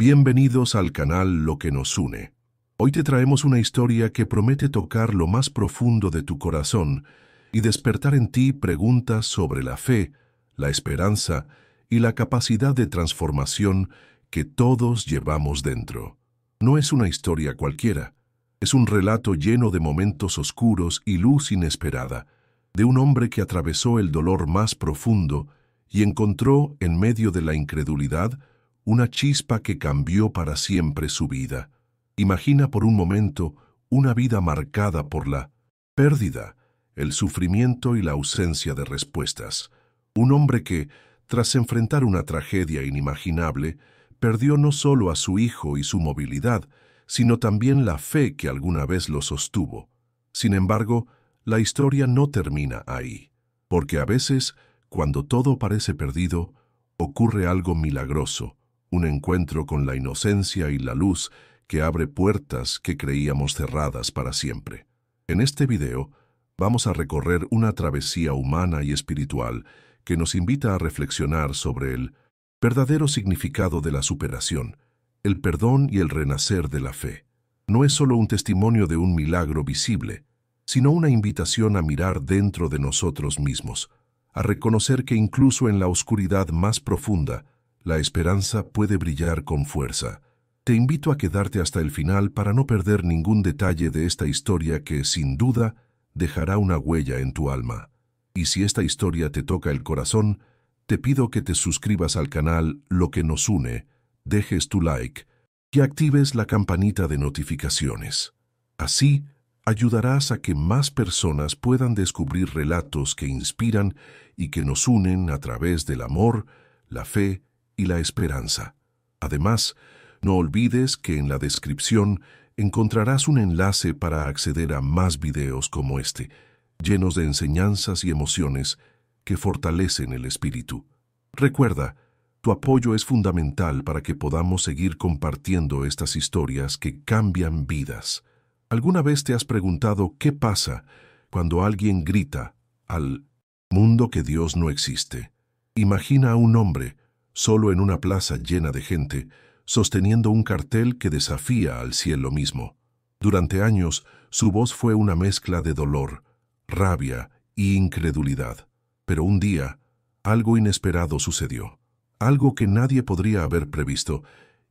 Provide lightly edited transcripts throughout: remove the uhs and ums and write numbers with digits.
Bienvenidos al canal Lo que nos une. Hoy te traemos una historia que promete tocar lo más profundo de tu corazón y despertar en ti preguntas sobre la fe, la esperanza y la capacidad de transformación que todos llevamos dentro. No es una historia cualquiera, es un relato lleno de momentos oscuros y luz inesperada, de un hombre que atravesó el dolor más profundo y encontró, en medio de la incredulidad, una chispa que cambió para siempre su vida. Imagina por un momento una vida marcada por la pérdida, el sufrimiento y la ausencia de respuestas. Un hombre que, tras enfrentar una tragedia inimaginable, perdió no solo a su hijo y su movilidad, sino también la fe que alguna vez lo sostuvo. Sin embargo, la historia no termina ahí, porque a veces, cuando todo parece perdido, ocurre algo milagroso, un encuentro con la inocencia y la luz que abre puertas que creíamos cerradas para siempre. En este video, vamos a recorrer una travesía humana y espiritual que nos invita a reflexionar sobre el verdadero significado de la superación, el perdón y el renacer de la fe. No es solo un testimonio de un milagro visible, sino una invitación a mirar dentro de nosotros mismos, a reconocer que incluso en la oscuridad más profunda, la esperanza puede brillar con fuerza. Te invito a quedarte hasta el final para no perder ningún detalle de esta historia que, sin duda, dejará una huella en tu alma. Y si esta historia te toca el corazón, te pido que te suscribas al canal Lo que nos une, dejes tu like y actives la campanita de notificaciones. Así, ayudarás a que más personas puedan descubrir relatos que inspiran y que nos unen a través del amor, la fe y la esperanza. Además, no olvides que en la descripción encontrarás un enlace para acceder a más videos como este, llenos de enseñanzas y emociones que fortalecen el espíritu. Recuerda, tu apoyo es fundamental para que podamos seguir compartiendo estas historias que cambian vidas. ¿Alguna vez te has preguntado qué pasa cuando alguien grita al mundo que Dios no existe? Imagina a un hombre, solo en una plaza llena de gente, sosteniendo un cartel que desafía al cielo mismo. Durante años, su voz fue una mezcla de dolor, rabia y incredulidad. Pero un día, algo inesperado sucedió, algo que nadie podría haber previsto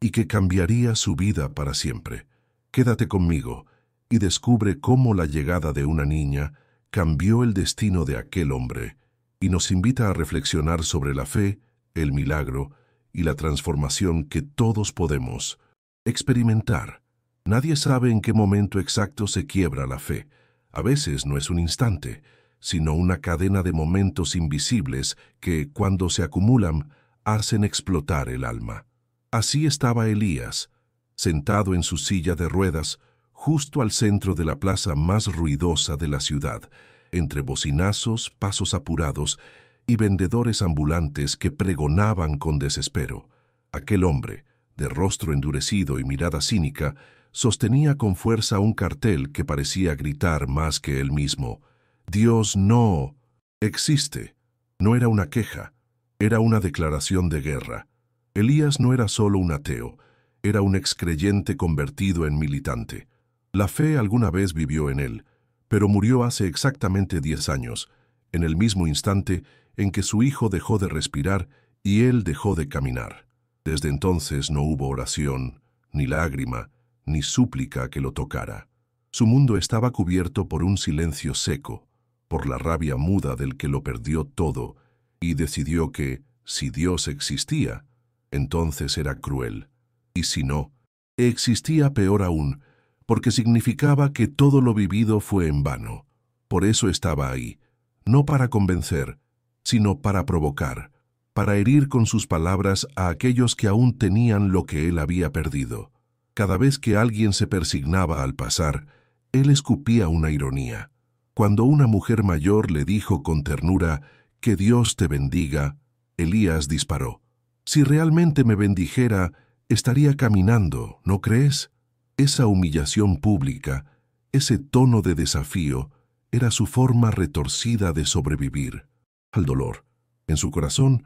y que cambiaría su vida para siempre. Quédate conmigo y descubre cómo la llegada de una niña cambió el destino de aquel hombre y nos invita a reflexionar sobre la fe, el milagro y la transformación que todos podemos experimentar. Nadie sabe en qué momento exacto se quiebra la fe. A veces no es un instante, sino una cadena de momentos invisibles que, cuando se acumulan, hacen explotar el alma. Así estaba Elías, sentado en su silla de ruedas, justo al centro de la plaza más ruidosa de la ciudad, entre bocinazos, pasos apurados y vendedores ambulantes que pregonaban con desespero. Aquel hombre, de rostro endurecido y mirada cínica, sostenía con fuerza un cartel que parecía gritar más que él mismo: «Dios no existe». No era una queja, era una declaración de guerra. Elías no era solo un ateo, era un excreyente convertido en militante. La fe alguna vez vivió en él, pero murió hace exactamente 10 años, en el mismo instante en que su hijo dejó de respirar y él dejó de caminar. Desde entonces no hubo oración, ni lágrima, ni súplica que lo tocara. Su mundo estaba cubierto por un silencio seco, por la rabia muda del que lo perdió todo, y decidió que, si Dios existía, entonces era cruel. Y si no, existía peor aún, porque significaba que todo lo vivido fue en vano. Por eso estaba ahí, no para convencer, sino para provocar, para herir con sus palabras a aquellos que aún tenían lo que él había perdido. Cada vez que alguien se persignaba al pasar, él escupía una ironía. Cuando una mujer mayor le dijo con ternura: «Que Dios te bendiga», Elías disparó: «Si realmente me bendijera, estaría caminando, ¿no crees?». Esa humillación pública, ese tono de desafío, era su forma retorcida de sobrevivir al dolor. En su corazón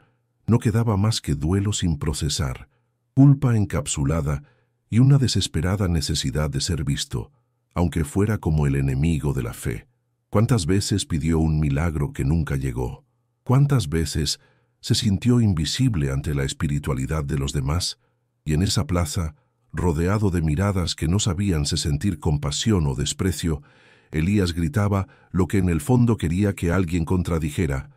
no quedaba más que duelo sin procesar, culpa encapsulada y una desesperada necesidad de ser visto, aunque fuera como el enemigo de la fe. ¿Cuántas veces pidió un milagro que nunca llegó? ¿Cuántas veces se sintió invisible ante la espiritualidad de los demás? Y en esa plaza, rodeado de miradas que no sabían si sentir compasión o desprecio, Elías gritaba lo que en el fondo quería que alguien contradijera: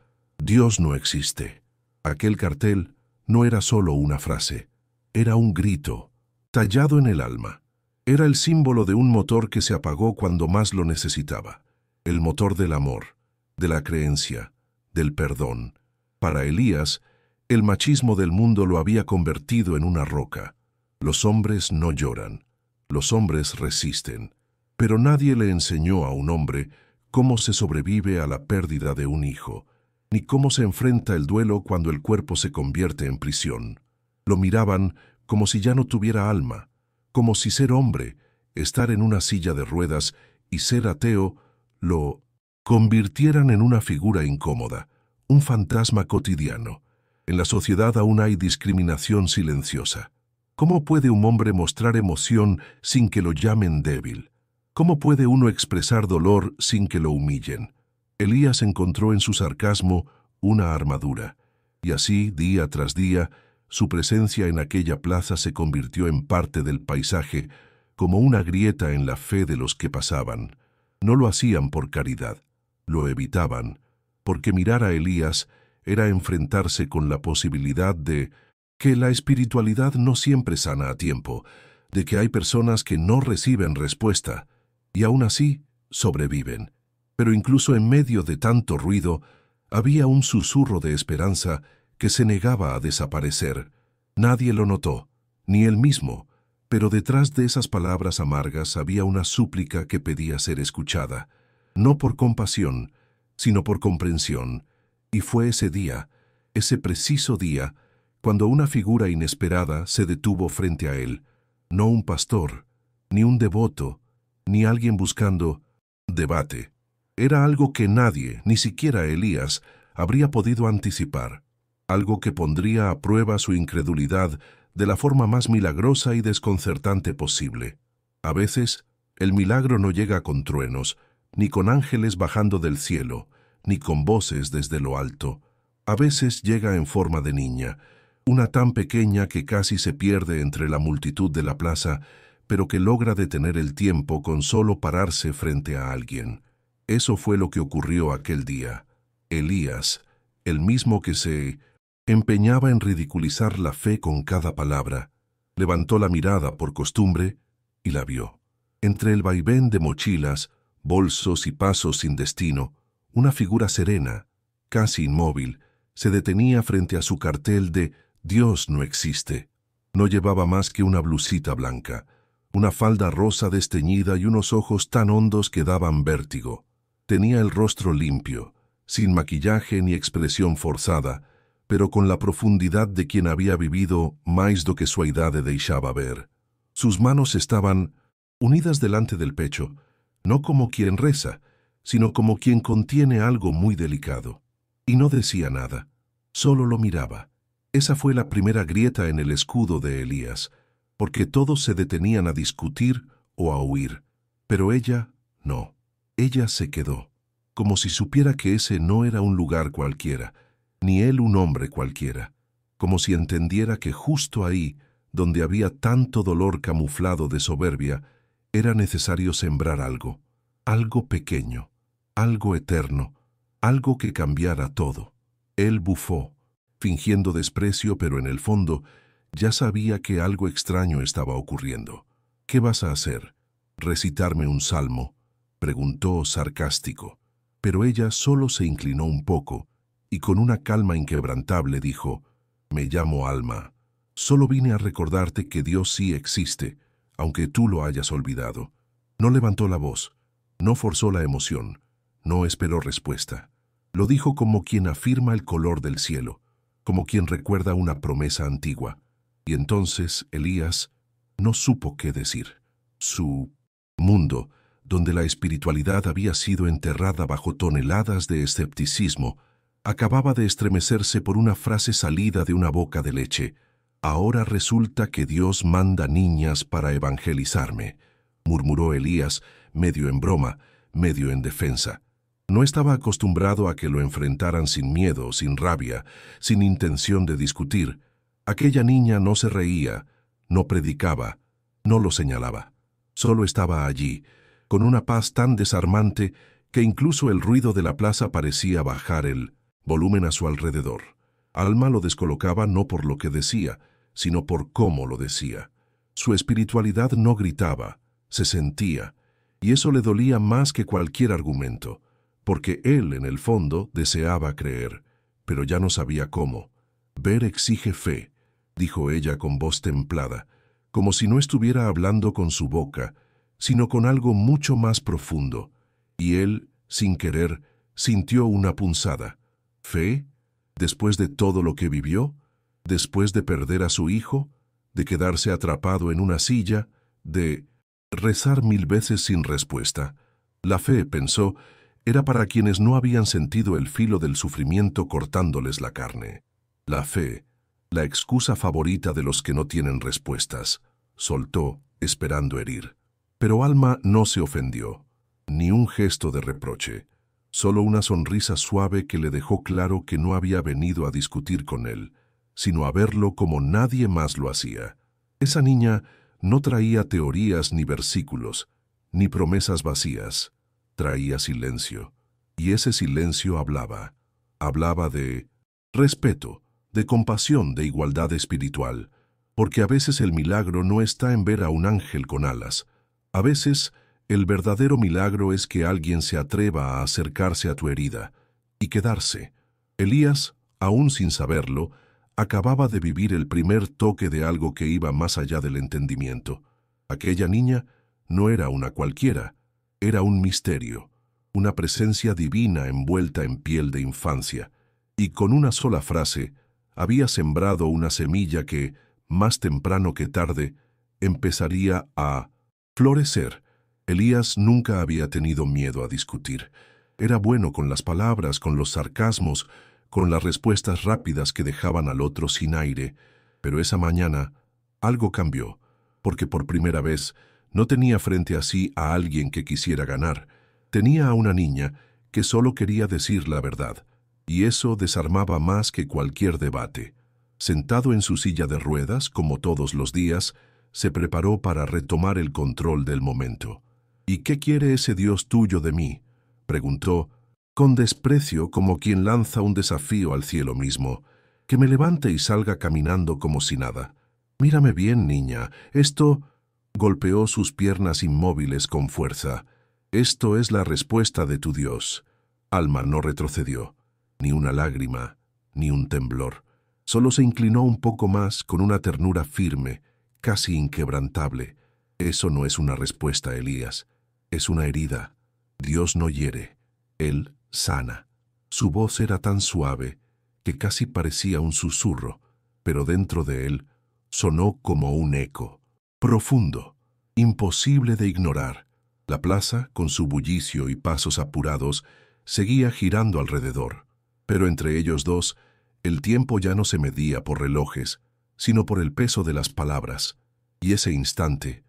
Dios no existe. Aquel cartel no era solo una frase, era un grito, tallado en el alma. Era el símbolo de un motor que se apagó cuando más lo necesitaba. El motor del amor, de la creencia, del perdón. Para Elías, el machismo del mundo lo había convertido en una roca. Los hombres no lloran, los hombres resisten. Pero nadie le enseñó a un hombre cómo se sobrevive a la pérdida de un hijo, ni cómo se enfrenta el duelo cuando el cuerpo se convierte en prisión. Lo miraban como si ya no tuviera alma, como si ser hombre, estar en una silla de ruedas y ser ateo, lo convirtieran en una figura incómoda, un fantasma cotidiano. En la sociedad aún hay discriminación silenciosa. ¿Cómo puede un hombre mostrar emoción sin que lo llamen débil? ¿Cómo puede uno expresar dolor sin que lo humillen? Elías encontró en su sarcasmo una armadura, y así, día tras día, su presencia en aquella plaza se convirtió en parte del paisaje, como una grieta en la fe de los que pasaban. No lo hacían por caridad, lo evitaban, porque mirar a Elías era enfrentarse con la posibilidad de que la espiritualidad no siempre sana a tiempo, de que hay personas que no reciben respuesta, y aún así sobreviven. Pero incluso en medio de tanto ruido, había un susurro de esperanza que se negaba a desaparecer. Nadie lo notó, ni él mismo, pero detrás de esas palabras amargas había una súplica que pedía ser escuchada, no por compasión, sino por comprensión. Y fue ese día, ese preciso día, cuando una figura inesperada se detuvo frente a él, no un pastor, ni un devoto, ni alguien buscando debate. Era algo que nadie, ni siquiera Elías, habría podido anticipar, algo que pondría a prueba su incredulidad de la forma más milagrosa y desconcertante posible. A veces, el milagro no llega con truenos, ni con ángeles bajando del cielo, ni con voces desde lo alto. A veces llega en forma de niña, una tan pequeña que casi se pierde entre la multitud de la plaza, pero que logra detener el tiempo con solo pararse frente a alguien. Eso fue lo que ocurrió aquel día. Elías, el mismo que se empeñaba en ridiculizar la fe con cada palabra, levantó la mirada por costumbre y la vio. Entre el vaivén de mochilas, bolsos y pasos sin destino, una figura serena, casi inmóvil, se detenía frente a su cartel de Dios no existe. No llevaba más que una blusita blanca, una falda rosa desteñida y unos ojos tan hondos que daban vértigo. Tenía el rostro limpio, sin maquillaje ni expresión forzada, pero con la profundidad de quien había vivido más do que su idade deixaba ver. Sus manos estaban unidas delante del pecho, no como quien reza, sino como quien contiene algo muy delicado. Y no decía nada, solo lo miraba. Esa fue la primera grieta en el escudo de Elías, porque todos se detenían a discutir o a huir, pero ella no. Ella se quedó, como si supiera que ese no era un lugar cualquiera, ni él un hombre cualquiera, como si entendiera que justo ahí, donde había tanto dolor camuflado de soberbia, era necesario sembrar algo, algo pequeño, algo eterno, algo que cambiara todo. Él bufó, fingiendo desprecio, pero en el fondo ya sabía que algo extraño estaba ocurriendo. ¿Qué vas a hacer? ¿Recitarme un salmo?, preguntó sarcástico, pero ella solo se inclinó un poco y con una calma inquebrantable dijo: «Me llamo Alma. Solo vine a recordarte que Dios sí existe, aunque tú lo hayas olvidado». No levantó la voz, no forzó la emoción, no esperó respuesta. Lo dijo como quien afirma el color del cielo, como quien recuerda una promesa antigua. Y entonces Elías no supo qué decir. Su mundo, donde la espiritualidad había sido enterrada bajo toneladas de escepticismo, acababa de estremecerse por una frase salida de una boca de leche, Ahora resulta que Dios manda niñas para evangelizarme, murmuró Elías, medio en broma, medio en defensa. No estaba acostumbrado a que lo enfrentaran sin miedo, sin rabia, sin intención de discutir. Aquella niña no se reía, no predicaba, no lo señalaba. Solo estaba allí, con una paz tan desarmante que incluso el ruido de la plaza parecía bajar el volumen a su alrededor. Alma lo descolocaba no por lo que decía, sino por cómo lo decía. Su espiritualidad no gritaba, se sentía, y eso le dolía más que cualquier argumento, porque él, en el fondo, deseaba creer, pero ya no sabía cómo. Ver exige fe, dijo ella con voz templada, como si no estuviera hablando con su boca, sino con algo mucho más profundo, y él, sin querer, sintió una punzada. ¿Fe? ¿Después de todo lo que vivió? ¿Después de perder a su hijo? ¿De quedarse atrapado en una silla? ¿De rezar 1000 veces sin respuesta? La fe, pensó, era para quienes no habían sentido el filo del sufrimiento cortándoles la carne. La fe, la excusa favorita de los que no tienen respuestas, soltó, esperando herir. Pero Alma no se ofendió, ni un gesto de reproche, solo una sonrisa suave que le dejó claro que no había venido a discutir con él, sino a verlo como nadie más lo hacía. Esa niña no traía teorías ni versículos, ni promesas vacías, traía silencio, y ese silencio hablaba. Hablaba de respeto, de compasión, de igualdad espiritual, porque a veces el milagro no está en ver a un ángel con alas. A veces el verdadero milagro es que alguien se atreva a acercarse a tu herida y quedarse. Elías, aún sin saberlo, acababa de vivir el primer toque de algo que iba más allá del entendimiento. Aquella niña no era una cualquiera, era un misterio, una presencia divina envuelta en piel de infancia, y con una sola frase había sembrado una semilla que, más temprano que tarde, empezaría a florecer. Elías nunca había tenido miedo a discutir. Era bueno con las palabras, con los sarcasmos, con las respuestas rápidas que dejaban al otro sin aire, pero esa mañana algo cambió, porque por primera vez no tenía frente a sí a alguien que quisiera ganar. Tenía a una niña que solo quería decir la verdad, y eso desarmaba más que cualquier debate. Sentado en su silla de ruedas, como todos los días, se preparó para retomar el control del momento. «¿Y qué quiere ese Dios tuyo de mí?», preguntó, con desprecio como quien lanza un desafío al cielo mismo. «Que me levante y salga caminando como si nada. Mírame bien, niña, esto...» Golpeó sus piernas inmóviles con fuerza. «Esto es la respuesta de tu Dios». Alma no retrocedió, ni una lágrima, ni un temblor. Solo se inclinó un poco más con una ternura firme, casi inquebrantable. «Eso no es una respuesta, Elías. Es una herida. Dios no hiere. Él sana». Su voz era tan suave que casi parecía un susurro, pero dentro de él sonó como un eco, profundo, imposible de ignorar. La plaza, con su bullicio y pasos apurados, seguía girando alrededor, pero entre ellos dos, el tiempo ya no se medía por relojes, sino por el peso de las palabras, y ese instante,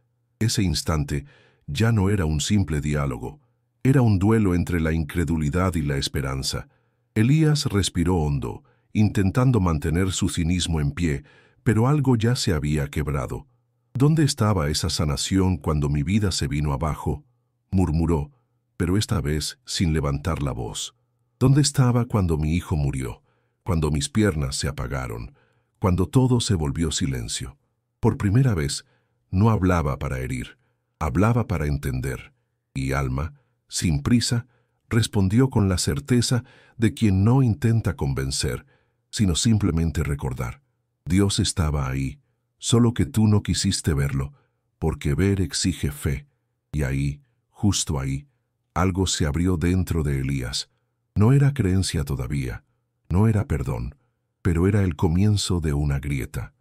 ya no era un simple diálogo, era un duelo entre la incredulidad y la esperanza. Elías respiró hondo, intentando mantener su cinismo en pie, pero algo ya se había quebrado. «¿Dónde estaba esa sanación cuando mi vida se vino abajo?», murmuró, pero esta vez sin levantar la voz. «¿Dónde estaba cuando mi hijo murió? Cuando mis piernas se apagaron? Cuando todo se volvió silencio?» Por primera vez, no hablaba para herir, hablaba para entender, y Alma, sin prisa, respondió con la certeza de quien no intenta convencer, sino simplemente recordar. Dios estaba ahí, solo que tú no quisiste verlo, porque ver exige fe, y ahí, justo ahí, algo se abrió dentro de Elías. No era creencia todavía, no era perdón, pero era el comienzo de una grieta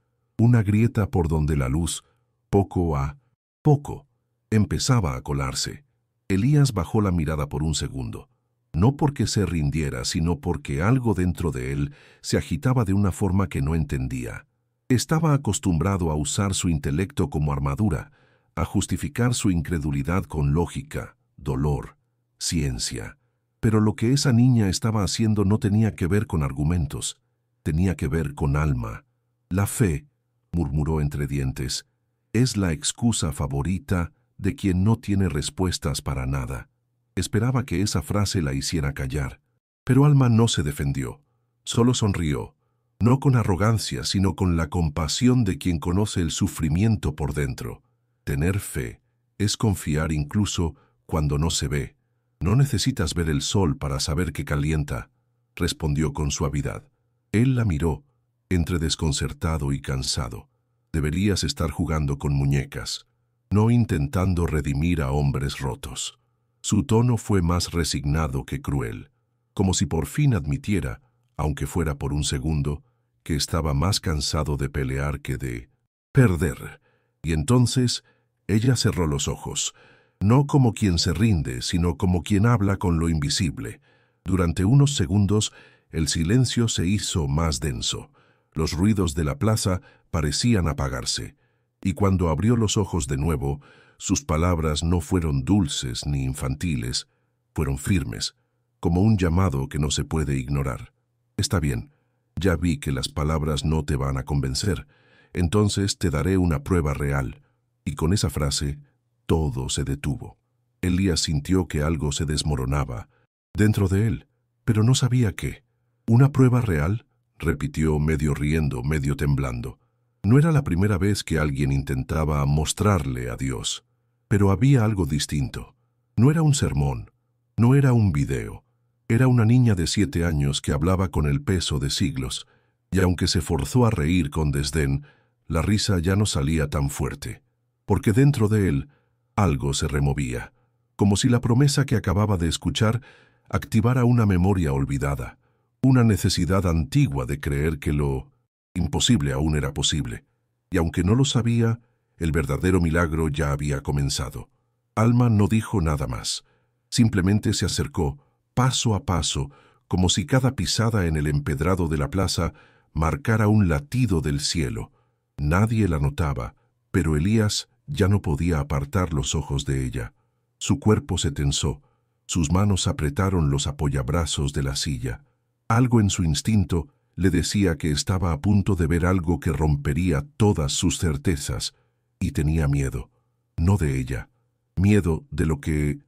por donde la luz, poco a poco, empezaba a colarse. Elías bajó la mirada por un segundo, no porque se rindiera, sino porque algo dentro de él se agitaba de una forma que no entendía. Estaba acostumbrado a usar su intelecto como armadura, a justificar su incredulidad con lógica, dolor, ciencia. Pero lo que esa niña estaba haciendo no tenía que ver con argumentos, tenía que ver con alma. La fe, murmuró entre dientes, es la excusa favorita de quien no tiene respuestas para nada. Esperaba que esa frase la hiciera callar, pero Alma no se defendió, solo sonrió, no con arrogancia, sino con la compasión de quien conoce el sufrimiento por dentro. Tener fe es confiar incluso cuando no se ve. No necesitas ver el sol para saber que calienta, respondió con suavidad. Él la miró, entre desconcertado y cansado. Deberías estar jugando con muñecas, no intentando redimir a hombres rotos. Su tono fue más resignado que cruel, como si por fin admitiera, aunque fuera por un segundo, que estaba más cansado de pelear que de perder. Y entonces ella cerró los ojos, no como quien se rinde, sino como quien habla con lo invisible. Durante unos segundos, el silencio se hizo más denso. Los ruidos de la plaza parecían apagarse, y cuando abrió los ojos de nuevo, sus palabras no fueron dulces ni infantiles, fueron firmes, como un llamado que no se puede ignorar. Está bien, ya vi que las palabras no te van a convencer, entonces te daré una prueba real. Y con esa frase, todo se detuvo. Elías sintió que algo se desmoronaba dentro de él, pero no sabía qué. ¿Una prueba real?, repitió medio riendo, medio temblando. No era la primera vez que alguien intentaba mostrarle a Dios, pero había algo distinto. No era un sermón, no era un video. Era una niña de 7 años que hablaba con el peso de siglos, y aunque se forzó a reír con desdén, la risa ya no salía tan fuerte, porque dentro de él algo se removía, como si la promesa que acababa de escuchar activara una memoria olvidada, una necesidad antigua de creer que lo imposible aún era posible. Y aunque no lo sabía, el verdadero milagro ya había comenzado. Alma no dijo nada más. Simplemente se acercó, paso a paso, como si cada pisada en el empedrado de la plaza marcara un latido del cielo. Nadie la notaba, pero Elías ya no podía apartar los ojos de ella. Su cuerpo se tensó, sus manos apretaron los apoyabrazos de la silla. Algo en su instinto le decía que estaba a punto de ver algo que rompería todas sus certezas, y tenía miedo, no de ella, miedo de lo que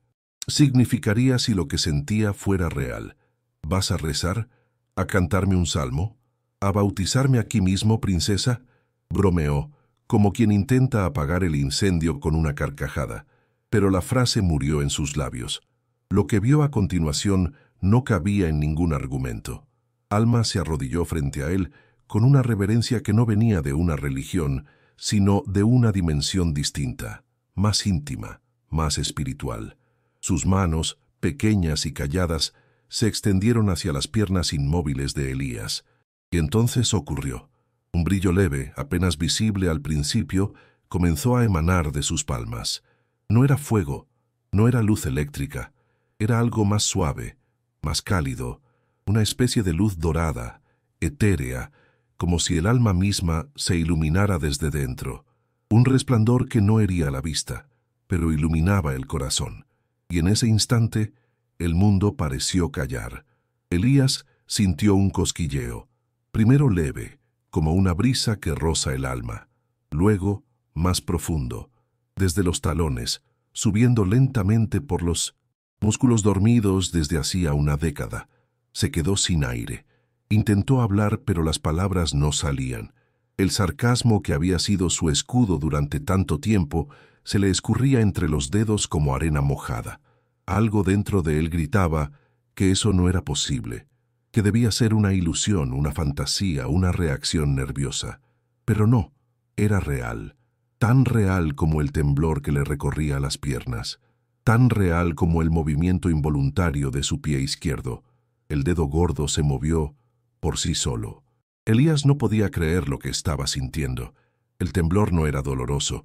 significaría si lo que sentía fuera real. ¿Vas a rezar? ¿A cantarme un salmo? ¿A bautizarme aquí mismo, princesa? Bromeó, como quien intenta apagar el incendio con una carcajada, pero la frase murió en sus labios. Lo que vio a continuación no cabía en ningún argumento. Alma se arrodilló frente a él con una reverencia que no venía de una religión, sino de una dimensión distinta, más íntima, más espiritual. Sus manos, pequeñas y calladas, se extendieron hacia las piernas inmóviles de Elías. Y entonces ocurrió. Un brillo leve, apenas visible al principio, comenzó a emanar de sus palmas. No era fuego, no era luz eléctrica, era algo más suave, más cálido, una especie de luz dorada, etérea, como si el alma misma se iluminara desde dentro. Un resplandor que no hería la vista, pero iluminaba el corazón. Y en ese instante, el mundo pareció callar. Elías sintió un cosquilleo, primero leve, como una brisa que roza el alma, luego más profundo, desde los talones, subiendo lentamente por los músculos dormidos desde hacía una década. Se quedó sin aire. Intentó hablar, pero las palabras no salían. El sarcasmo que había sido su escudo durante tanto tiempo se le escurría entre los dedos como arena mojada. Algo dentro de él gritaba que eso no era posible, que debía ser una ilusión, una fantasía, una reacción nerviosa. Pero no, era real, tan real como el temblor que le recorría las piernas, tan real como el movimiento involuntario de su pie izquierdo. El dedo gordo se movió por sí solo. Elías no podía creer lo que estaba sintiendo. El temblor no era doloroso.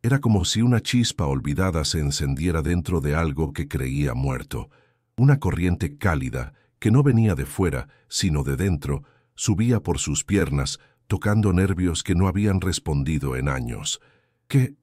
Era como si una chispa olvidada se encendiera dentro de algo que creía muerto. Una corriente cálida, que no venía de fuera, sino de dentro, subía por sus piernas, tocando nervios que no habían respondido en años. ¿Qué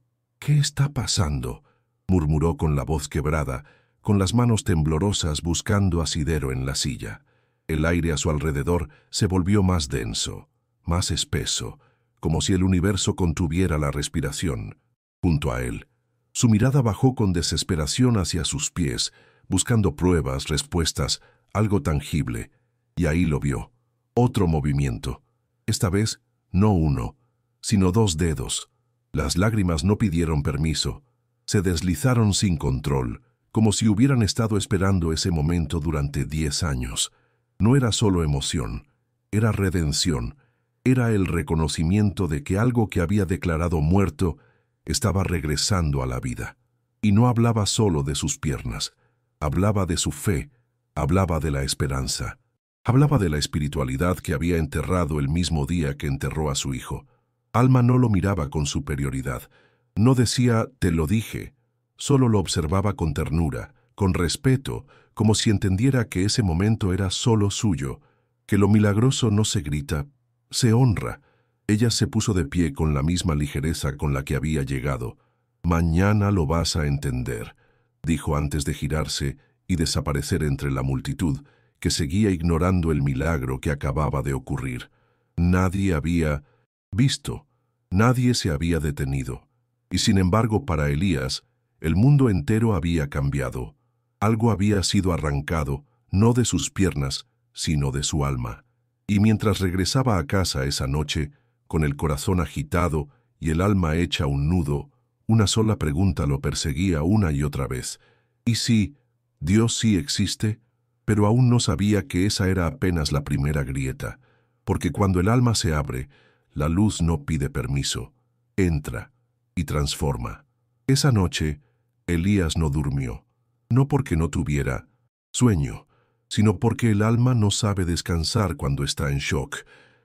está pasando?, murmuró con la voz quebrada, con las manos temblorosas buscando asidero en la silla. El aire a su alrededor se volvió más denso, más espeso, como si el universo contuviera la respiración. Junto a él, su mirada bajó con desesperación hacia sus pies, buscando pruebas, respuestas, algo tangible, y ahí lo vio. Otro movimiento. Esta vez, no uno, sino 2 dedos. Las lágrimas no pidieron permiso. Se deslizaron sin control, como si hubieran estado esperando ese momento durante 10 años. No era solo emoción, era redención, era el reconocimiento de que algo que había declarado muerto estaba regresando a la vida. Y no hablaba solo de sus piernas, hablaba de su fe, hablaba de la esperanza. Hablaba de la espiritualidad que había enterrado el mismo día que enterró a su hijo. Alma no lo miraba con superioridad. No decía, te lo dije. Solo lo observaba con ternura, con respeto, como si entendiera que ese momento era solo suyo, que lo milagroso no se grita, se honra. Ella se puso de pie con la misma ligereza con la que había llegado. Mañana lo vas a entender, dijo antes de girarse y desaparecer entre la multitud, que seguía ignorando el milagro que acababa de ocurrir. Nadie había visto, nadie se había detenido. Y sin embargo, para Elías, el mundo entero había cambiado. Algo había sido arrancado, no de sus piernas, sino de su alma. Y mientras regresaba a casa esa noche, con el corazón agitado y el alma hecha un nudo, una sola pregunta lo perseguía una y otra vez. ¿Y si Dios sí existe? Pero aún no sabía que esa era apenas la primera grieta, porque cuando el alma se abre, la luz no pide permiso, entra y transforma. Esa noche, Elías no durmió, no porque no tuviera sueño, sino porque el alma no sabe descansar cuando está en shock.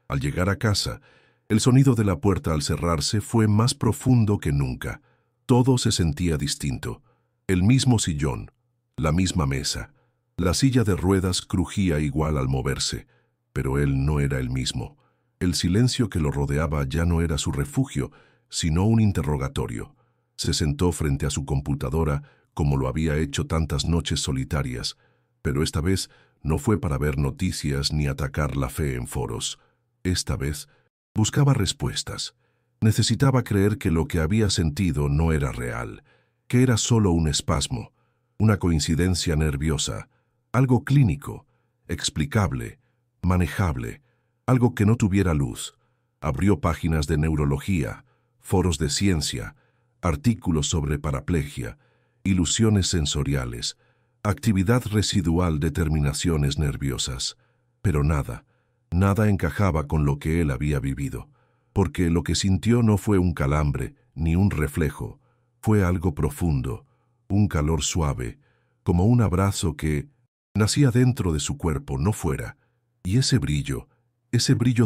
Al llegar a casa, el sonido de la puerta al cerrarse fue más profundo que nunca. Todo se sentía distinto. El mismo sillón, la misma mesa. La silla de ruedas crujía igual al moverse, pero él no era el mismo. El silencio que lo rodeaba ya no era su refugio, sino un interrogatorio. Se sentó frente a su computadora, como lo había hecho tantas noches solitarias, pero esta vez no fue para ver noticias ni atacar la fe en foros. Esta vez buscaba respuestas. Necesitaba creer que lo que había sentido no era real, que era solo un espasmo, una coincidencia nerviosa, algo clínico, explicable, manejable, algo que no tuviera luz. Abrió páginas de neurología, foros de ciencia, artículos sobre paraplegia, ilusiones sensoriales, actividad residual de terminaciones nerviosas. Pero nada encajaba con lo que él había vivido, porque lo que sintió no fue un calambre ni un reflejo, fue algo profundo, un calor suave, como un abrazo que nacía dentro de su cuerpo, no fuera, y ese brillo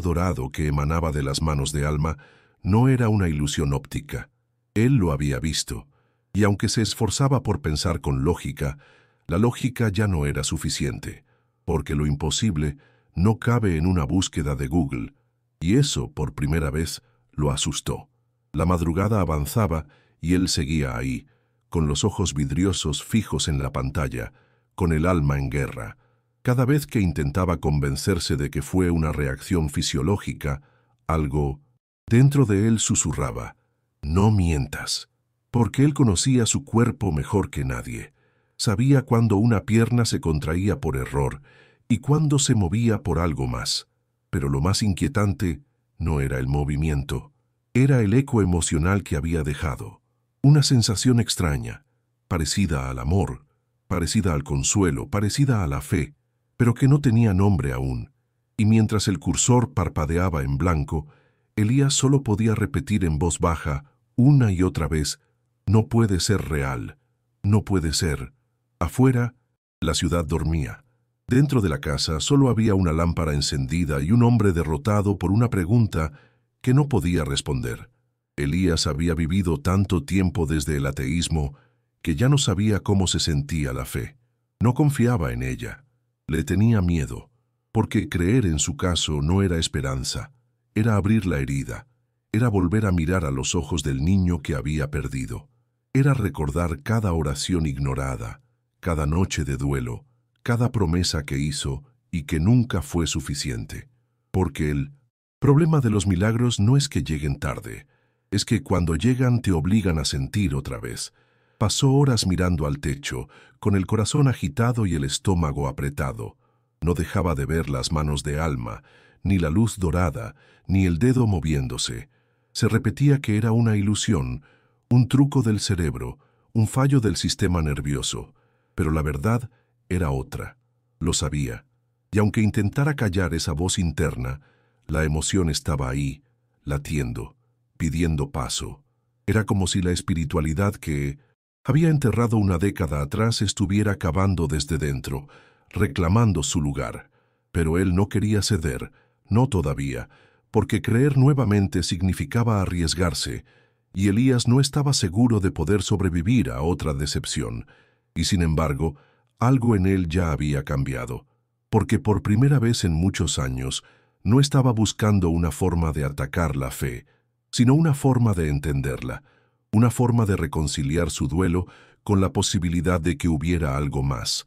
dorado que emanaba de las manos de Alma, no era una ilusión óptica. Él lo había visto, y aunque se esforzaba por pensar con lógica, la lógica ya no era suficiente, porque lo imposible no cabe en una búsqueda de Google, y eso, por primera vez, lo asustó. La madrugada avanzaba y él seguía ahí, con los ojos vidriosos fijos en la pantalla, con el alma en guerra. Cada vez que intentaba convencerse de que fue una reacción fisiológica, algo dentro de él susurraba, «No mientas», porque él conocía su cuerpo mejor que nadie. Sabía cuándo una pierna se contraía por error y cuándo se movía por algo más. Pero lo más inquietante no era el movimiento, era el eco emocional que había dejado. Una sensación extraña, parecida al amor, parecida al consuelo, parecida a la fe, pero que no tenía nombre aún. Y mientras el cursor parpadeaba en blanco, Elías solo podía repetir en voz baja, una y otra vez, «No puede ser real, no puede ser». Afuera, la ciudad dormía. Dentro de la casa solo había una lámpara encendida y un hombre derrotado por una pregunta que no podía responder. Elías había vivido tanto tiempo desde el ateísmo que ya no sabía cómo se sentía la fe. No confiaba en ella. Le tenía miedo, porque creer en su caso no era esperanza, Era abrir la herida, era volver a mirar a los ojos del niño que había perdido. Era recordar cada oración ignorada, cada noche de duelo, cada promesa que hizo y que nunca fue suficiente. Porque el problema de los milagros no es que lleguen tarde, es que cuando llegan te obligan a sentir otra vez. Pasó horas mirando al techo, con el corazón agitado y el estómago apretado. No dejaba de ver las manos de Alma, ni la luz dorada, ni el dedo moviéndose. Se repetía que era una ilusión, un truco del cerebro, un fallo del sistema nervioso. Pero la verdad era otra. Lo sabía. Y aunque intentara callar esa voz interna, la emoción estaba ahí, latiendo, pidiendo paso. Era como si la espiritualidad que había enterrado una década atrás estuviera cavando desde dentro, reclamando su lugar. Pero él no quería ceder, no todavía, porque creer nuevamente significaba arriesgarse, y Elías no estaba seguro de poder sobrevivir a otra decepción. Y sin embargo, algo en él ya había cambiado, porque por primera vez en muchos años no estaba buscando una forma de atacar la fe, sino una forma de entenderla, una forma de reconciliar su duelo con la posibilidad de que hubiera algo más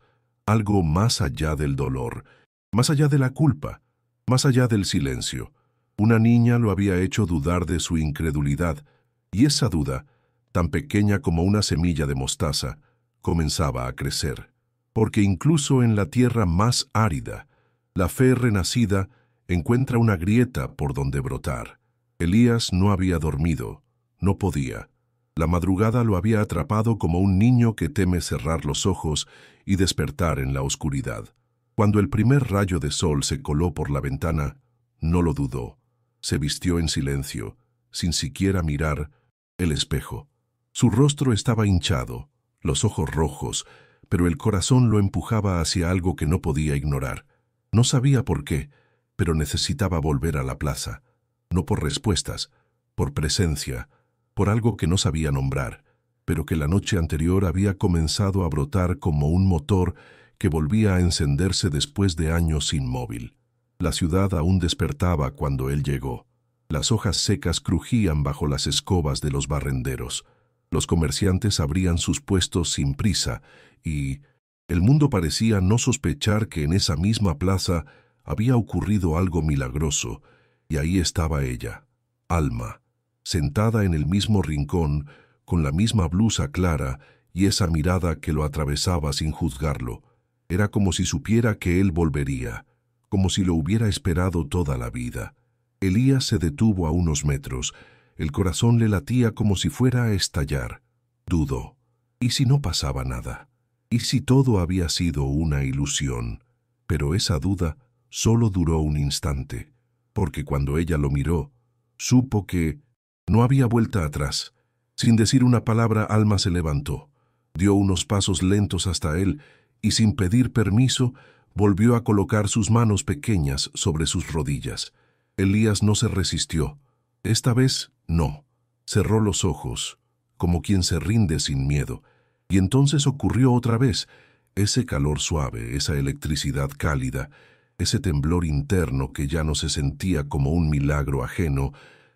allá del dolor, más allá de la culpa, más allá del silencio. Una niña lo había hecho dudar de su incredulidad, y esa duda, tan pequeña como una semilla de mostaza, comenzaba a crecer. Porque incluso en la tierra más árida, la fe renacida encuentra una grieta por donde brotar. Elías no había dormido, no podía. La madrugada lo había atrapado como un niño que teme cerrar los ojos y despertar en la oscuridad. Cuando el primer rayo de sol se coló por la ventana, no lo dudó. Se vistió en silencio, sin siquiera mirar el espejo. Su rostro estaba hinchado, los ojos rojos, pero el corazón lo empujaba hacia algo que no podía ignorar. No sabía por qué, pero necesitaba volver a la plaza. No por respuestas, por presencia, por algo que no sabía nombrar, pero que la noche anterior había comenzado a brotar como un motor que volvía a encenderse después de años inmóvil. La ciudad aún despertaba cuando él llegó. Las hojas secas crujían bajo las escobas de los barrenderos. Los comerciantes abrían sus puestos sin prisa y el mundo parecía no sospechar que en esa misma plaza había ocurrido algo milagroso, y ahí estaba ella, Alma, sentada en el mismo rincón, con la misma blusa clara y esa mirada que lo atravesaba sin juzgarlo. Era como si supiera que él volvería, como si lo hubiera esperado toda la vida. Elías se detuvo a unos metros. El corazón le latía como si fuera a estallar. Dudó. ¿Y si no pasaba nada? ¿Y si todo había sido una ilusión? Pero esa duda solo duró un instante, porque cuando ella lo miró, supo que no había vuelta atrás. Sin decir una palabra, Alma se levantó, dio unos pasos lentos hasta él y sin pedir permiso, volvió a colocar sus manos pequeñas sobre sus rodillas. Elías no se resistió. Esta vez no. Cerró los ojos, como quien se rinde sin miedo. Y entonces ocurrió otra vez, ese calor suave, esa electricidad cálida, ese temblor interno que ya no se sentía como un milagro ajeno,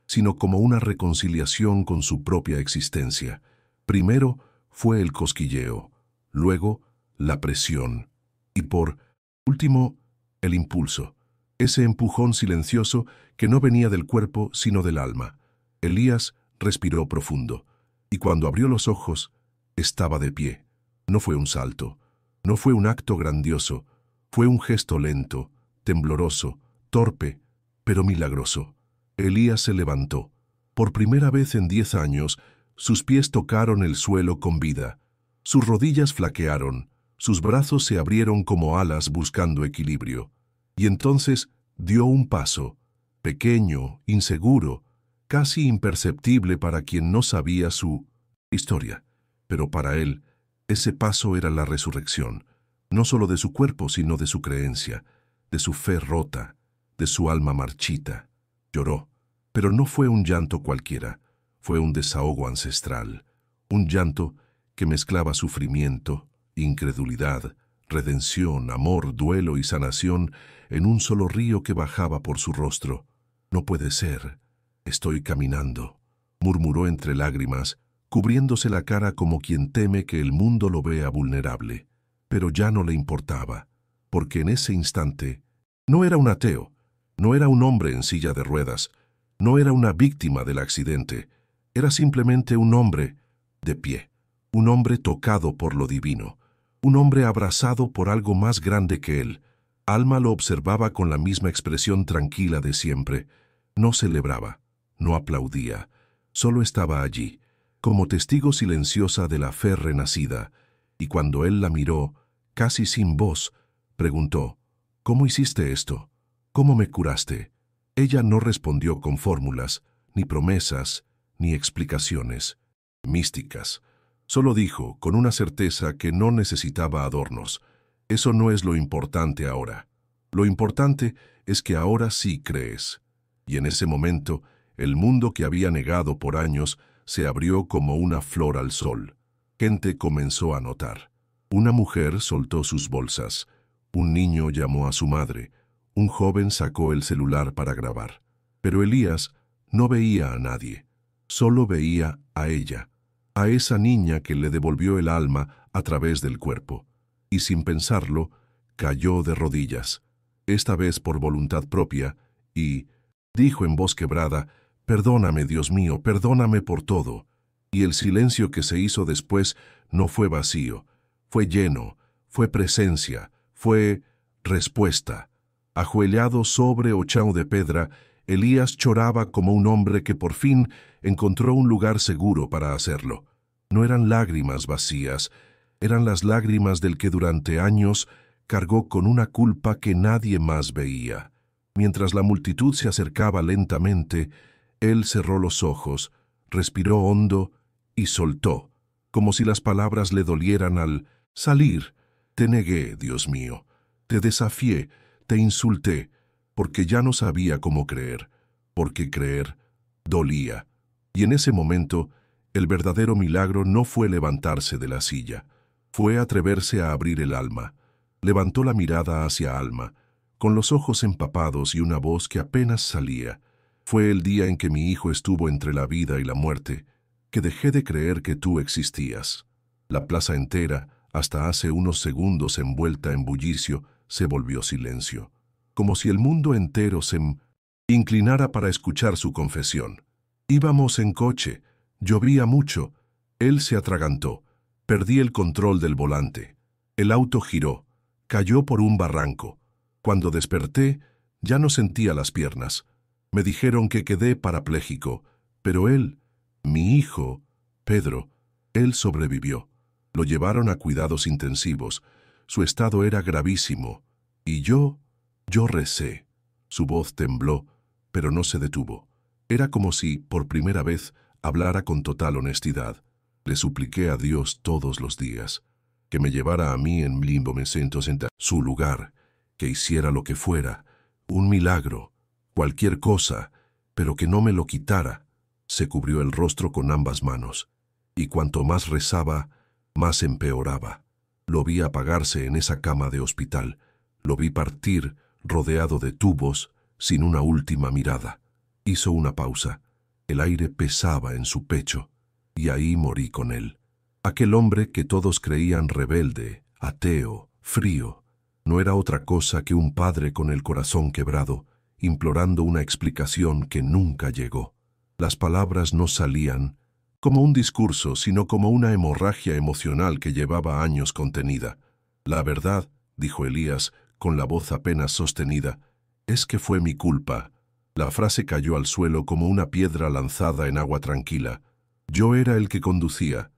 sino como una reconciliación con su propia existencia. Primero fue el cosquilleo, luego la presión, y por último, el impulso, ese empujón silencioso que no venía del cuerpo sino del alma. Elías respiró profundo, y cuando abrió los ojos, estaba de pie. No fue un salto, no fue un acto grandioso, fue un gesto lento, tembloroso, torpe, pero milagroso. Elías se levantó. Por primera vez en 10 años, sus pies tocaron el suelo con vida. Sus rodillas flaquearon, sus brazos se abrieron como alas buscando equilibrio. Y entonces dio un paso, pequeño, inseguro, casi imperceptible para quien no sabía su historia. Pero para él, ese paso era la resurrección, no solo de su cuerpo, sino de su creencia, de su fe rota, de su alma marchita. Lloró, pero no fue un llanto cualquiera, fue un desahogo ancestral, un llanto que mezclaba sufrimiento, incredulidad, redención, amor, duelo y sanación en un solo río que bajaba por su rostro. No puede ser. Estoy caminando, murmuró entre lágrimas, cubriéndose la cara como quien teme que el mundo lo vea vulnerable. Pero ya no le importaba, porque en ese instante no era un ateo, no era un hombre en silla de ruedas, no era una víctima del accidente, era simplemente un hombre de pie, un hombre tocado por lo divino, un hombre abrazado por algo más grande que él. Alma lo observaba con la misma expresión tranquila de siempre. No celebraba, no aplaudía, solo estaba allí, como testigo silenciosa de la fe renacida, y cuando él la miró, casi sin voz, preguntó, «¿Cómo hiciste esto? ¿Cómo me curaste?» Ella no respondió con fórmulas, ni promesas, ni explicaciones místicas. Solo dijo, con una certeza que no necesitaba adornos, «Eso no es lo importante ahora. Lo importante es que ahora sí crees». Y en ese momento, el mundo que había negado por años se abrió como una flor al sol. Gente comenzó a notar. Una mujer soltó sus bolsas. Un niño llamó a su madre. Un joven sacó el celular para grabar. Pero Elías no veía a nadie. Solo veía a ella, a esa niña que le devolvió el alma a través del cuerpo. Y sin pensarlo, cayó de rodillas, esta vez por voluntad propia, y dijo en voz quebrada, «Perdóname, Dios mío, perdóname por todo». Y el silencio que se hizo después no fue vacío, fue lleno, fue presencia, fue respuesta. Ajuelado sobre ochão de pedra, Elías lloraba como un hombre que por fin encontró un lugar seguro para hacerlo. No eran lágrimas vacías, eran las lágrimas del que durante años cargó con una culpa que nadie más veía. Mientras la multitud se acercaba lentamente, él cerró los ojos, respiró hondo y soltó, como si las palabras le dolieran al salir. «Te negué, Dios mío, te desafié, te insulté, porque ya no sabía cómo creer, porque creer dolía». Y en ese momento, el verdadero milagro no fue levantarse de la silla, fue atreverse a abrir el alma. Levantó la mirada hacia Alma, con los ojos empapados y una voz que apenas salía. «Fue el día en que mi hijo estuvo entre la vida y la muerte, que dejé de creer que tú existías». La plaza entera, hasta hace unos segundos envuelta en bullicio, se volvió silencio, como si el mundo entero se inclinara para escuchar su confesión. Íbamos en coche, llovía mucho, él se atragantó, perdí el control del volante. El auto giró, cayó por un barranco. Cuando desperté, ya no sentía las piernas. Me dijeron que quedé parapléjico, pero él, mi hijo, Pedro, él sobrevivió. Lo llevaron a cuidados intensivos. Su estado era gravísimo. Y yo recé. Su voz tembló, pero no se detuvo. Era como si, por primera vez, hablara con total honestidad. Le supliqué a Dios todos los días que me llevara a mí en limbo me siento en su lugar, que hiciera lo que fuera, un milagro, cualquier cosa, pero que no me lo quitara. Se cubrió el rostro con ambas manos, y cuanto más rezaba, más empeoraba. Lo vi apagarse en esa cama de hospital, lo vi partir, rodeado de tubos, sin una última mirada. Hizo una pausa, el aire pesaba en su pecho, y ahí morí con él. Aquel hombre que todos creían rebelde, ateo, frío, no era otra cosa que un padre con el corazón quebrado, implorando una explicación que nunca llegó. Las palabras no salían como un discurso, sino como una hemorragia emocional que llevaba años contenida. «La verdad», dijo Elías, con la voz apenas sostenida, «es que fue mi culpa». La frase cayó al suelo como una piedra lanzada en agua tranquila. Yo era el que conducía.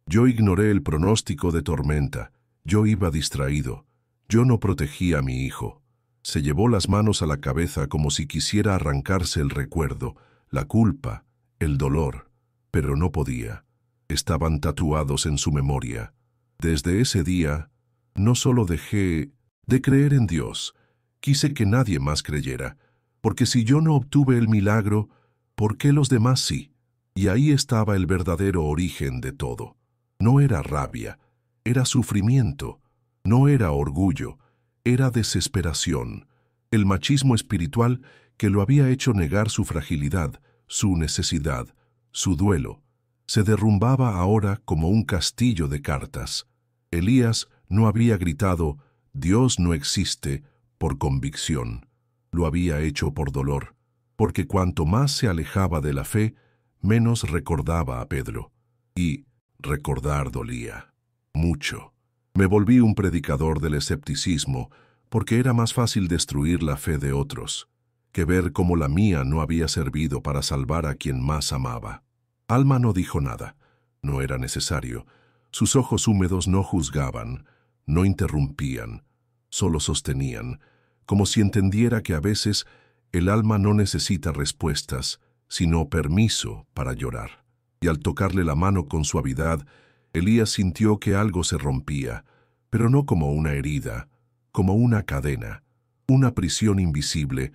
Yo ignoré el pronóstico de tormenta. Yo iba distraído. Yo no protegía a mi hijo. Se llevó las manos a la cabeza como si quisiera arrancarse el recuerdo, la culpa, el dolor, pero no podía. Estaban tatuados en su memoria. Desde ese día, no solo dejé de creer en Dios, quise que nadie más creyera, porque si yo no obtuve el milagro, ¿por qué los demás sí? Y ahí estaba el verdadero origen de todo. No era rabia, era sufrimiento, no era orgullo, era desesperación, el machismo espiritual que lo había hecho negar su fragilidad, su necesidad, su duelo, se derrumbaba ahora como un castillo de cartas. Elías no había gritado, «Dios no existe», por convicción. Lo había hecho por dolor, porque cuanto más se alejaba de la fe, menos recordaba a Pedro. Y recordar dolía. Mucho. Me volví un predicador del escepticismo, porque era más fácil destruir la fe de otros, que ver cómo la mía no había servido para salvar a quien más amaba. Alma no dijo nada. No era necesario. Sus ojos húmedos no juzgaban, no interrumpían, solo sostenían, como si entendiera que a veces el alma no necesita respuestas, sino permiso para llorar. Y al tocarle la mano con suavidad, Elías sintió que algo se rompía, pero no como una herida, como una cadena, una prisión invisible,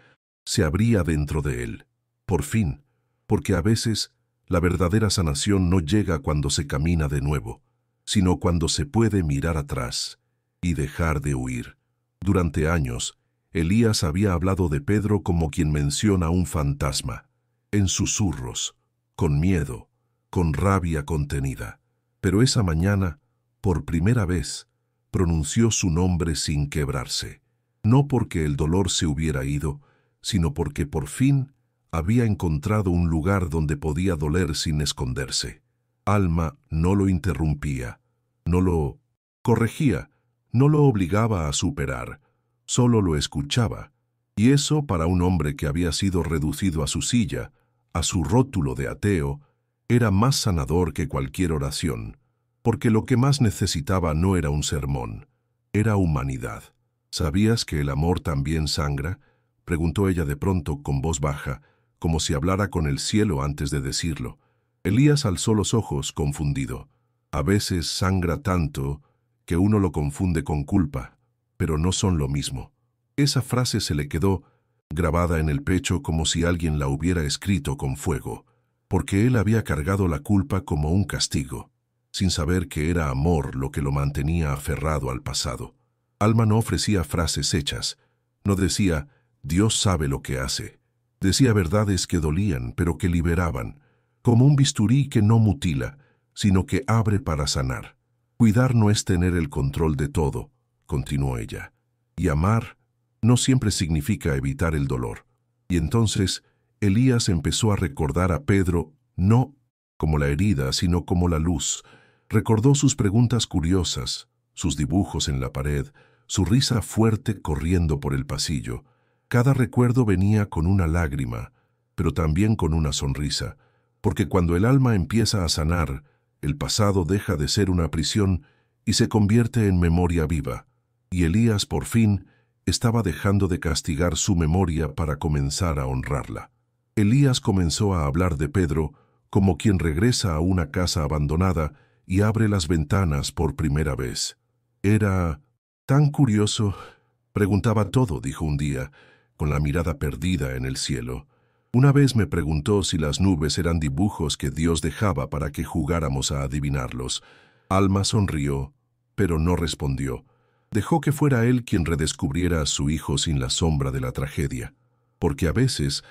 se abría dentro de él. Por fin, porque a veces la verdadera sanación no llega cuando se camina de nuevo, sino cuando se puede mirar atrás y dejar de huir. Durante años, Elías había hablado de Pedro como quien menciona un fantasma, en susurros, con miedo, con rabia contenida. Pero esa mañana, por primera vez, pronunció su nombre sin quebrarse, no porque el dolor se hubiera ido, sino porque por fin había encontrado un lugar donde podía doler sin esconderse. Alma no lo interrumpía, no lo corregía, no lo obligaba a superar, solo lo escuchaba. Y eso, para un hombre que había sido reducido a su silla, a su rótulo de ateo, era más sanador que cualquier oración, porque lo que más necesitaba no era un sermón, era humanidad. ¿Sabías que el amor también sangra?, preguntó ella de pronto con voz baja, como si hablara con el cielo antes de decirlo. Elías alzó los ojos, confundido. A veces sangra tanto que uno lo confunde con culpa, pero no son lo mismo. Esa frase se le quedó grabada en el pecho como si alguien la hubiera escrito con fuego, porque él había cargado la culpa como un castigo, sin saber que era amor lo que lo mantenía aferrado al pasado. Alma no ofrecía frases hechas, no decía, Dios sabe lo que hace. Decía verdades que dolían, pero que liberaban, como un bisturí que no mutila, sino que abre para sanar. Cuidar no es tener el control de todo, continuó ella. Y amar no siempre significa evitar el dolor. Y entonces Elías empezó a recordar a Pedro, no como la herida, sino como la luz. Recordó sus preguntas curiosas, sus dibujos en la pared, su risa fuerte corriendo por el pasillo. Cada recuerdo venía con una lágrima, pero también con una sonrisa, porque cuando el alma empieza a sanar, el pasado deja de ser una prisión y se convierte en memoria viva. Y Elías, por fin, estaba dejando de castigar su memoria para comenzar a honrarla. Elías comenzó a hablar de Pedro como quien regresa a una casa abandonada y abre las ventanas por primera vez. Era tan curioso. Preguntaba todo, dijo un día, con la mirada perdida en el cielo. Una vez me preguntó si las nubes eran dibujos que Dios dejaba para que jugáramos a adivinarlos. Alma sonrió, pero no respondió. Dejó que fuera él quien redescubriera a su hijo sin la sombra de la tragedia. Porque a veces,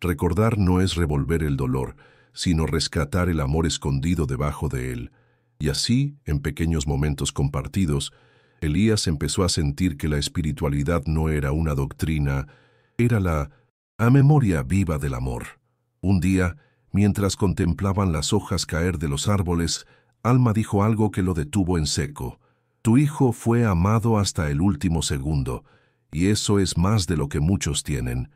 recordar no es revolver el dolor, sino rescatar el amor escondido debajo de él. Y así, en pequeños momentos compartidos, Elías empezó a sentir que la espiritualidad no era una doctrina, era la memoria viva del amor. Un día, mientras contemplaban las hojas caer de los árboles, Alma dijo algo que lo detuvo en seco. Tu hijo fue amado hasta el último segundo, y eso es más de lo que muchos tienen.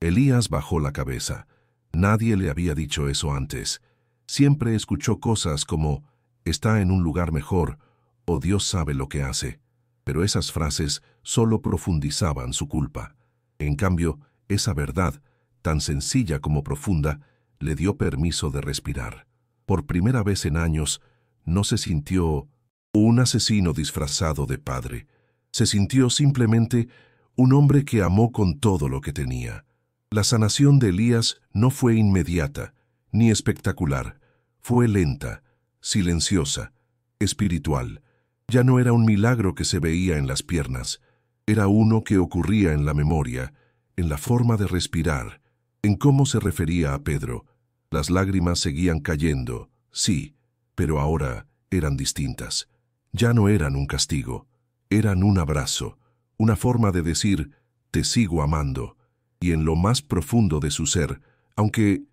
Elías bajó la cabeza. Nadie le había dicho eso antes. Siempre escuchó cosas como, está en un lugar mejor, o Dios sabe lo que hace. Pero esas frases solo profundizaban su culpa. En cambio, esa verdad, tan sencilla como profunda, le dio permiso de respirar. Por primera vez en años, no se sintió un asesino disfrazado de padre. Se sintió simplemente un hombre que amó con todo lo que tenía. La sanación de Elías no fue inmediata, ni espectacular. Fue lenta, silenciosa, espiritual. Ya no era un milagro que se veía en las piernas. Era uno que ocurría en la memoria, en la forma de respirar, En cómo se refería a Pedro. Las lágrimas seguían cayendo, sí, pero ahora eran distintas. Ya no eran un castigo, eran un abrazo, una forma de decir, te sigo amando, y en lo más profundo de su ser, aunque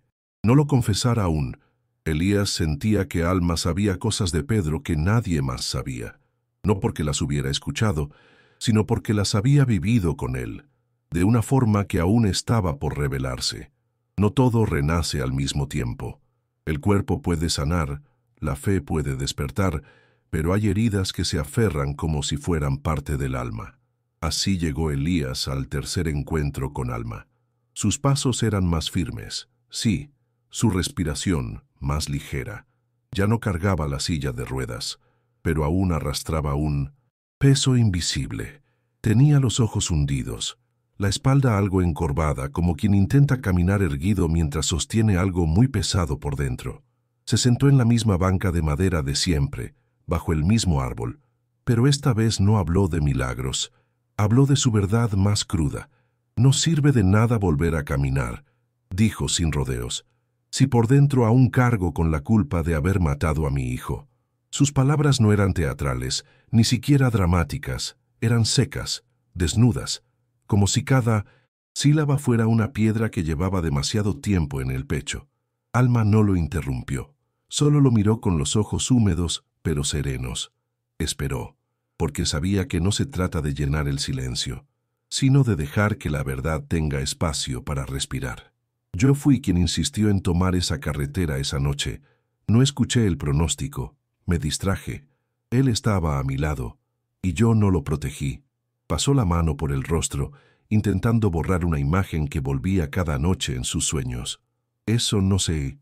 no lo confesara aún, Elías sentía que Alma sabía cosas de Pedro que nadie más sabía, no porque las hubiera escuchado, sino porque las había vivido con él, de una forma que aún estaba por revelarse. No todo renace al mismo tiempo. El cuerpo puede sanar, la fe puede despertar, pero hay heridas que se aferran como si fueran parte del alma. Así llegó Elías al tercer encuentro con Alma. Sus pasos eran más firmes, sí, su respiración más ligera. Ya no cargaba la silla de ruedas, pero aún arrastraba un peso invisible. Tenía los ojos hundidos, la espalda algo encorvada, como quien intenta caminar erguido mientras sostiene algo muy pesado por dentro. Se sentó en la misma banca de madera de siempre, bajo el mismo árbol, pero esta vez no habló de milagros. Habló de su verdad más cruda. No sirve de nada volver a caminar, dijo sin rodeos, si por dentro aún cargo con la culpa de haber matado a mi hijo. Sus palabras no eran teatrales, ni siquiera dramáticas, eran secas, desnudas, como si cada sílaba fuera una piedra que llevaba demasiado tiempo en el pecho. Alma no lo interrumpió, solo lo miró con los ojos húmedos pero serenos. Esperó, porque sabía que no se trata de llenar el silencio, sino de dejar que la verdad tenga espacio para respirar. Yo fui quien insistió en tomar esa carretera esa noche. No escuché el pronóstico, me distraje. Él estaba a mi lado, y yo no lo protegí. Pasó la mano por el rostro, intentando borrar una imagen que volvía cada noche en sus sueños. Eso no se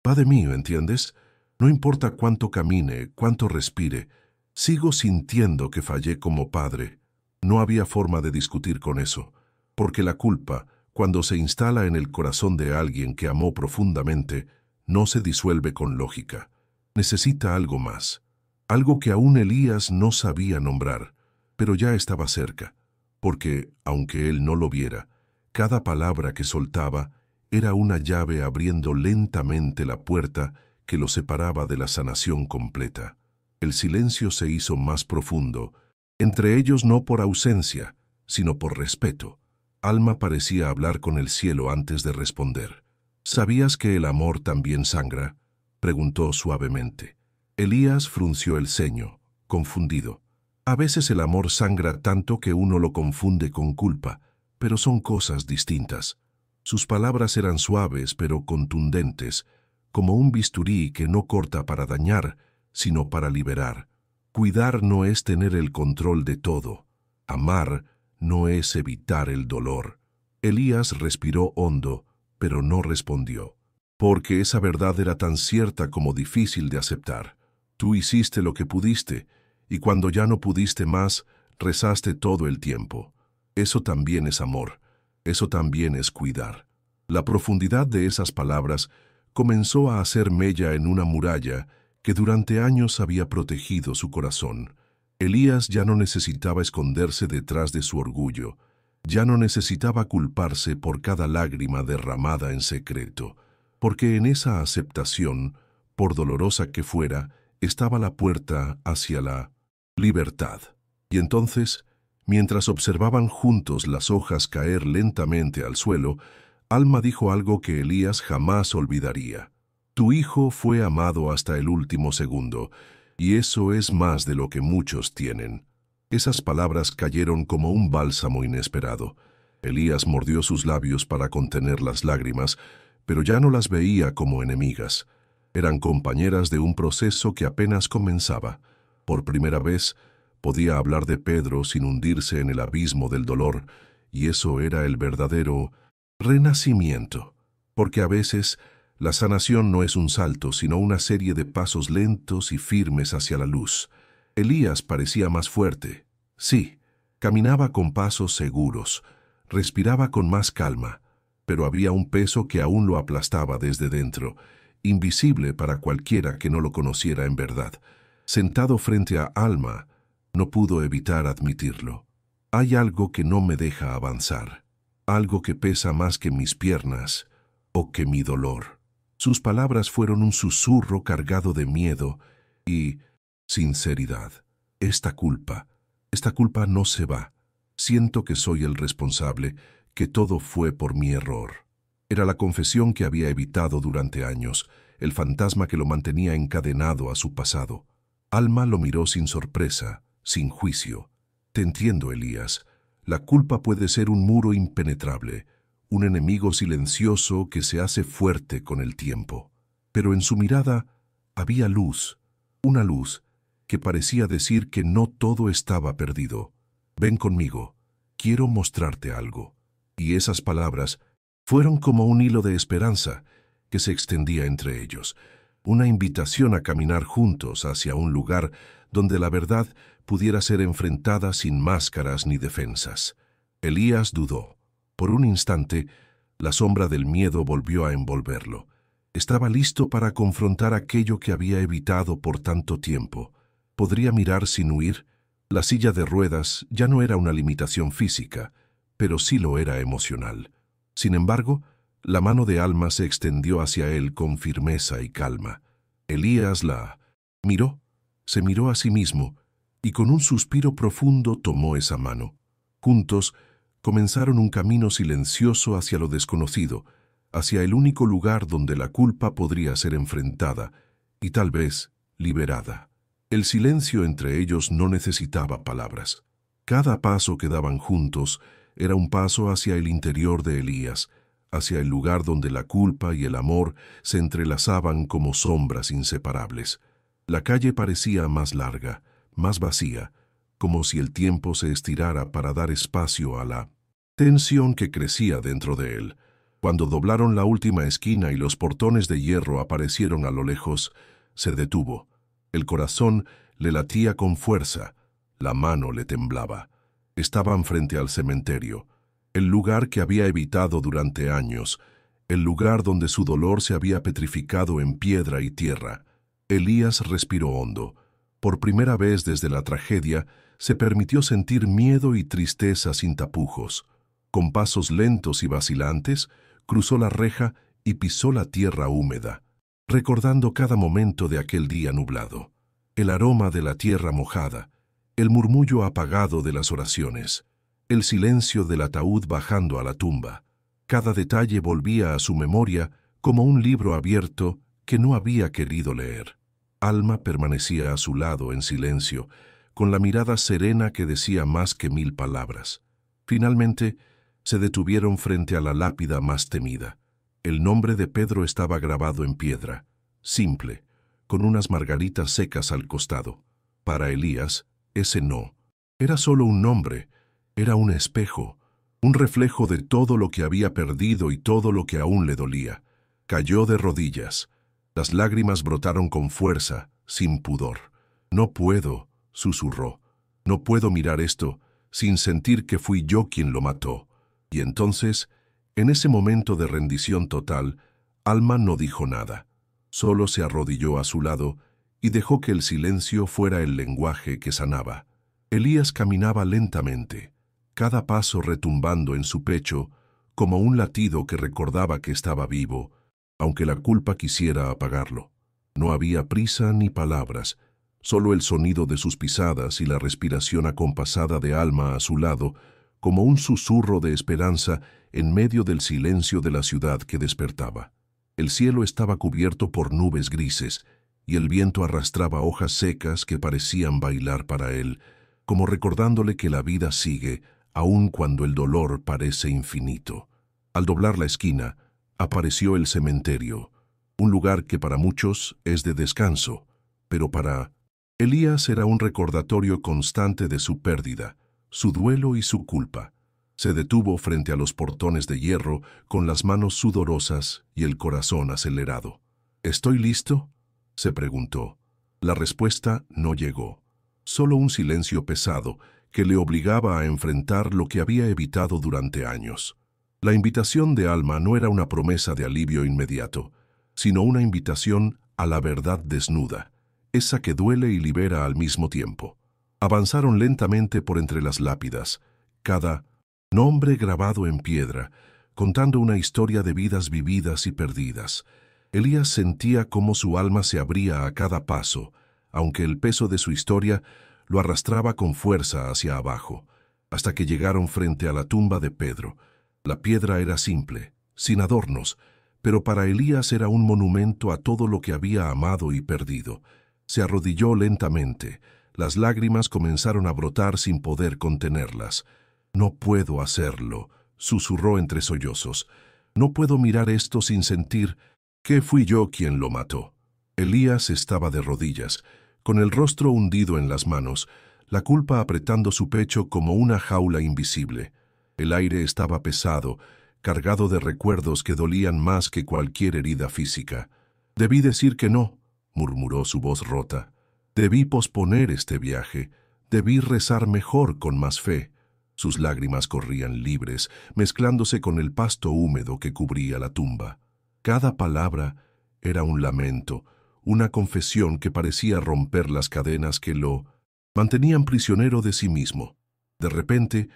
va de mí, ¿entiendes? No importa cuánto camine, cuánto respire, sigo sintiendo que fallé como padre. No había forma de discutir con eso, porque la culpa, cuando se instala en el corazón de alguien que amó profundamente, no se disuelve con lógica. Necesita algo más, algo que aún Elías no sabía nombrar, pero ya estaba cerca, porque, aunque él no lo viera, cada palabra que soltaba era una llave abriendo lentamente la puerta que lo separaba de la sanación completa. El silencio se hizo más profundo, entre ellos no por ausencia, sino por respeto. Alma parecía hablar con el cielo antes de responder. ¿Sabías que el amor también sangra?, preguntó suavemente. Elías frunció el ceño, confundido. A veces el amor sangra tanto que uno lo confunde con culpa, pero son cosas distintas. Sus palabras eran suaves pero contundentes, como un bisturí que no corta para dañar, sino para liberar. Cuidar no es tener el control de todo. Amar no es evitar el dolor. Elías respiró hondo, pero no respondió, porque esa verdad era tan cierta como difícil de aceptar. Tú hiciste lo que pudiste, y cuando ya no pudiste más, rezaste todo el tiempo. Eso también es amor, eso también es cuidar. La profundidad de esas palabras comenzó a hacer mella en una muralla que durante años había protegido su corazón. Elías ya no necesitaba esconderse detrás de su orgullo, ya no necesitaba culparse por cada lágrima derramada en secreto, porque en esa aceptación, por dolorosa que fuera, estaba la puerta hacia la libertad. Y entonces, mientras observaban juntos las hojas caer lentamente al suelo, Alma dijo algo que Elías jamás olvidaría. Tu hijo fue amado hasta el último segundo, y eso es más de lo que muchos tienen. Esas palabras cayeron como un bálsamo inesperado. Elías mordió sus labios para contener las lágrimas, pero ya no las veía como enemigas. Eran compañeras de un proceso que apenas comenzaba. Por primera vez, podía hablar de Pedro sin hundirse en el abismo del dolor, y eso era el verdadero renacimiento, porque a veces la sanación no es un salto, sino una serie de pasos lentos y firmes hacia la luz. Elías parecía más fuerte. Sí, caminaba con pasos seguros, respiraba con más calma, pero había un peso que aún lo aplastaba desde dentro, invisible para cualquiera que no lo conociera en verdad. Sentado frente a Alma, no pudo evitar admitirlo. Hay algo que no me deja avanzar, algo que pesa más que mis piernas, o que mi dolor. Sus palabras fueron un susurro cargado de miedo y sinceridad. Esta culpa no se va. Siento que soy el responsable, que todo fue por mi error. Era la confesión que había evitado durante años, el fantasma que lo mantenía encadenado a su pasado. Alma lo miró sin sorpresa, sin juicio. Te entiendo, Elías. La culpa puede ser un muro impenetrable, un enemigo silencioso que se hace fuerte con el tiempo. Pero en su mirada había luz, una luz que parecía decir que no todo estaba perdido. Ven conmigo, quiero mostrarte algo. Y esas palabras fueron como un hilo de esperanza que se extendía entre ellos, una invitación a caminar juntos hacia un lugar donde la verdad pudiera ser enfrentada sin máscaras ni defensas. Elías dudó. Por un instante, la sombra del miedo volvió a envolverlo. Estaba listo para confrontar aquello que había evitado por tanto tiempo. ¿Podría mirar sin huir? La silla de ruedas ya no era una limitación física, pero sí lo era emocional. Sin embargo, la mano de Alma se extendió hacia él con firmeza y calma. Elías la miró, se miró a sí mismo, y con un suspiro profundo tomó esa mano. Juntos, comenzaron un camino silencioso hacia lo desconocido, hacia el único lugar donde la culpa podría ser enfrentada y tal vez liberada. El silencio entre ellos no necesitaba palabras. Cada paso que daban juntos era un paso hacia el interior de Elías, hacia el lugar donde la culpa y el amor se entrelazaban como sombras inseparables. La calle parecía más larga, más vacía, como si el tiempo se estirara para dar espacio a la tensión que crecía dentro de él. Cuando doblaron la última esquina y los portones de hierro aparecieron a lo lejos, se detuvo. El corazón le latía con fuerza, la mano le temblaba. Estaban frente al cementerio, el lugar que había evitado durante años, el lugar donde su dolor se había petrificado en piedra y tierra. Elías respiró hondo. Por primera vez desde la tragedia, se permitió sentir miedo y tristeza sin tapujos. Con pasos lentos y vacilantes, cruzó la reja y pisó la tierra húmeda, recordando cada momento de aquel día nublado. El aroma de la tierra mojada, el murmullo apagado de las oraciones, el silencio del ataúd bajando a la tumba. Cada detalle volvía a su memoria como un libro abierto que no había querido leer. Alma permanecía a su lado en silencio, con la mirada serena que decía más que 1000 palabras. Finalmente, se detuvieron frente a la lápida más temida. El nombre de Pedro estaba grabado en piedra, simple, con unas margaritas secas al costado. Para Elías, ese no era solo un nombre, era un espejo, un reflejo de todo lo que había perdido y todo lo que aún le dolía. Cayó de rodillas. Las lágrimas brotaron con fuerza, sin pudor. «No puedo», susurró. «No puedo mirar esto sin sentir que fui yo quien lo mató». Y entonces, en ese momento de rendición total, Alma no dijo nada. Solo se arrodilló a su lado y dejó que el silencio fuera el lenguaje que sanaba. Elías caminaba lentamente, cada paso retumbando en su pecho como un latido que recordaba que estaba vivo, aunque la culpa quisiera apagarlo. No había prisa ni palabras, solo el sonido de sus pisadas y la respiración acompasada de Alma a su lado, como un susurro de esperanza en medio del silencio de la ciudad que despertaba. El cielo estaba cubierto por nubes grises, y el viento arrastraba hojas secas que parecían bailar para él, como recordándole que la vida sigue, aun cuando el dolor parece infinito. Al doblar la esquina, apareció el cementerio, un lugar que para muchos es de descanso, pero para Elías era un recordatorio constante de su pérdida, su duelo y su culpa. Se detuvo frente a los portones de hierro con las manos sudorosas y el corazón acelerado. «¿Estoy listo?», se preguntó. La respuesta no llegó. Solo un silencio pesado que le obligaba a enfrentar lo que había evitado durante años. La invitación de Alma no era una promesa de alivio inmediato, sino una invitación a la verdad desnuda, esa que duele y libera al mismo tiempo. Avanzaron lentamente por entre las lápidas, cada nombre grabado en piedra, contando una historia de vidas vividas y perdidas. Elías sentía cómo su alma se abría a cada paso, aunque el peso de su historia lo arrastraba con fuerza hacia abajo, hasta que llegaron frente a la tumba de Pedro. La piedra era simple, sin adornos, pero para Elías era un monumento a todo lo que había amado y perdido. Se arrodilló lentamente. Las lágrimas comenzaron a brotar sin poder contenerlas. «No puedo hacerlo», susurró entre sollozos. «No puedo mirar esto sin sentir que fui yo quien lo mató». Elías estaba de rodillas, con el rostro hundido en las manos, la culpa apretando su pecho como una jaula invisible. El aire estaba pesado, cargado de recuerdos que dolían más que cualquier herida física. «Debí decir que no», murmuró su voz rota. «Debí posponer este viaje. Debí rezar mejor con más fe». Sus lágrimas corrían libres, mezclándose con el pasto húmedo que cubría la tumba. Cada palabra era un lamento, una confesión que parecía romper las cadenas que lo mantenían prisionero de sí mismo. De repente,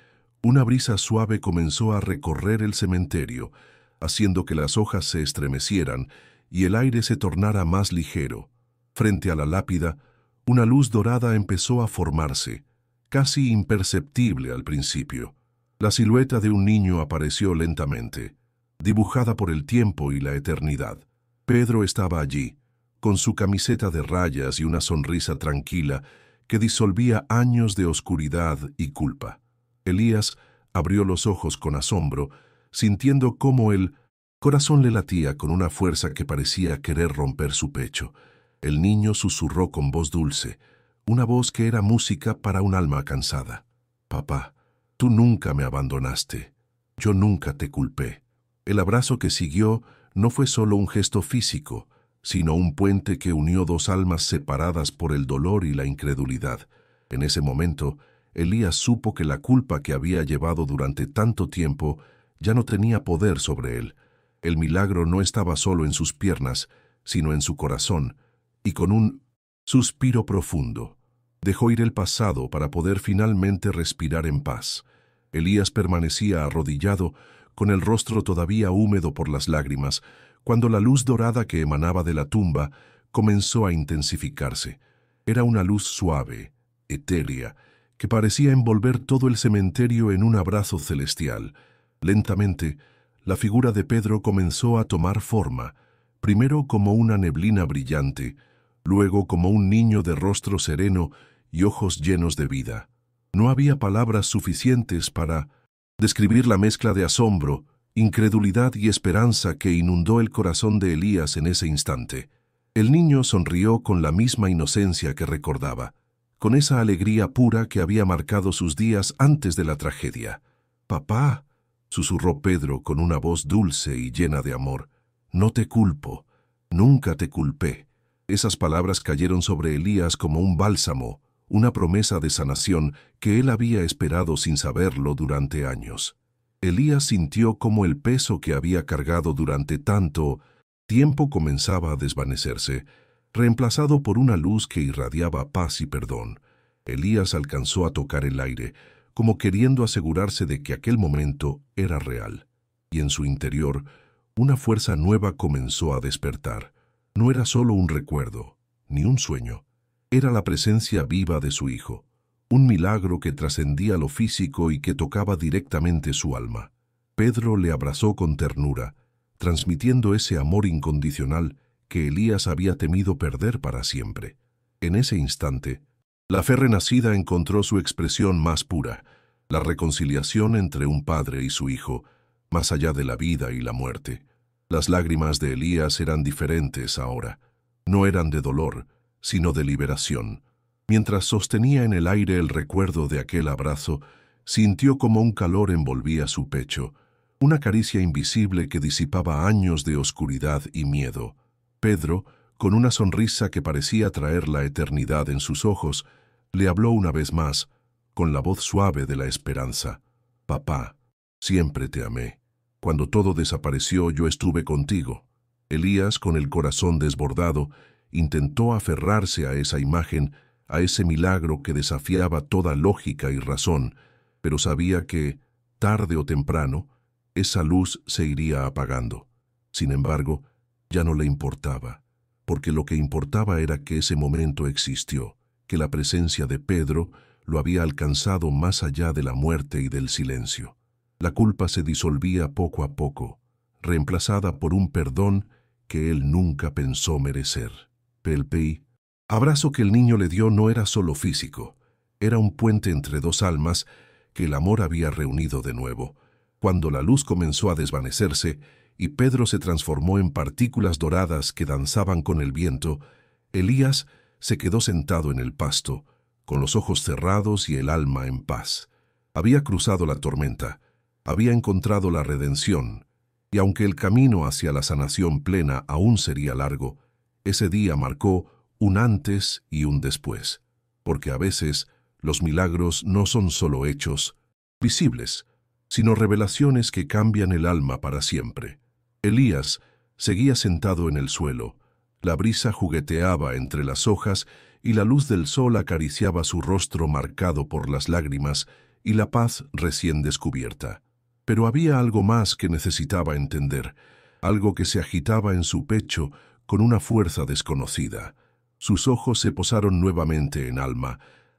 una brisa suave comenzó a recorrer el cementerio, haciendo que las hojas se estremecieran y el aire se tornara más ligero. Frente a la lápida, una luz dorada empezó a formarse, casi imperceptible al principio. La silueta de un niño apareció lentamente, dibujada por el tiempo y la eternidad. Pedro estaba allí, con su camiseta de rayas y una sonrisa tranquila que disolvía años de oscuridad y culpa. Elías abrió los ojos con asombro, sintiendo cómo el corazón le latía con una fuerza que parecía querer romper su pecho. El niño susurró con voz dulce, una voz que era música para un alma cansada. «Papá, tú nunca me abandonaste. Yo nunca te culpé». El abrazo que siguió no fue solo un gesto físico, sino un puente que unió dos almas separadas por el dolor y la incredulidad. En ese momento, Elías supo que la culpa que había llevado durante tanto tiempo ya no tenía poder sobre él. El milagro no estaba solo en sus piernas, sino en su corazón, y con un suspiro profundo dejó ir el pasado para poder finalmente respirar en paz. Elías permanecía arrodillado, con el rostro todavía húmedo por las lágrimas, cuando la luz dorada que emanaba de la tumba comenzó a intensificarse. Era una luz suave, etérea, que parecía envolver todo el cementerio en un abrazo celestial. Lentamente, la figura de Pedro comenzó a tomar forma, primero como una neblina brillante, luego como un niño de rostro sereno y ojos llenos de vida. No había palabras suficientes para describir la mezcla de asombro, incredulidad y esperanza que inundó el corazón de Elías en ese instante. El niño sonrió con la misma inocencia que recordaba, con esa alegría pura que había marcado sus días antes de la tragedia. «Papá», susurró Pedro con una voz dulce y llena de amor, «no te culpo, nunca te culpé». Esas palabras cayeron sobre Elías como un bálsamo, una promesa de sanación que él había esperado sin saberlo durante años. Elías sintió cómo el peso que había cargado durante tanto tiempo comenzaba a desvanecerse, reemplazado por una luz que irradiaba paz y perdón. Elías alcanzó a tocar el aire, como queriendo asegurarse de que aquel momento era real, y en su interior una fuerza nueva comenzó a despertar. No era solo un recuerdo, ni un sueño. Era la presencia viva de su hijo, un milagro que trascendía lo físico y que tocaba directamente su alma. Pedro le abrazó con ternura, transmitiendo ese amor incondicional que Elías había temido perder para siempre. En ese instante, la fe renacida encontró su expresión más pura, la reconciliación entre un padre y su hijo, más allá de la vida y la muerte. Las lágrimas de Elías eran diferentes ahora. No eran de dolor, sino de liberación. Mientras sostenía en el aire el recuerdo de aquel abrazo, sintió como un calor envolvía su pecho, una caricia invisible que disipaba años de oscuridad y miedo. Pedro, con una sonrisa que parecía traer la eternidad en sus ojos, le habló una vez más, con la voz suave de la esperanza. «Papá, siempre te amé. Cuando todo desapareció, yo estuve contigo». Elías, con el corazón desbordado, intentó aferrarse a esa imagen, a ese milagro que desafiaba toda lógica y razón, pero sabía que, tarde o temprano, esa luz se iría apagando. Sin embargo, ya no le importaba, porque lo que importaba era que ese momento existió, que la presencia de Pedro lo había alcanzado más allá de la muerte y del silencio. La culpa se disolvía poco a poco, reemplazada por un perdón que él nunca pensó merecer. El abrazo que el niño le dio no era solo físico, era un puente entre dos almas que el amor había reunido de nuevo. Cuando la luz comenzó a desvanecerse y Pedro se transformó en partículas doradas que danzaban con el viento, Elías se quedó sentado en el pasto, con los ojos cerrados y el alma en paz. Había cruzado la tormenta, había encontrado la redención, y aunque el camino hacia la sanación plena aún sería largo, ese día marcó un antes y un después, porque a veces los milagros no son solo hechos visibles, sino revelaciones que cambian el alma para siempre. Elías seguía sentado en el suelo, la brisa jugueteaba entre las hojas y la luz del sol acariciaba su rostro marcado por las lágrimas y la paz recién descubierta. Pero había algo más que necesitaba entender, algo que se agitaba en su pecho con una fuerza desconocida. Sus ojos se posaron nuevamente en Alma,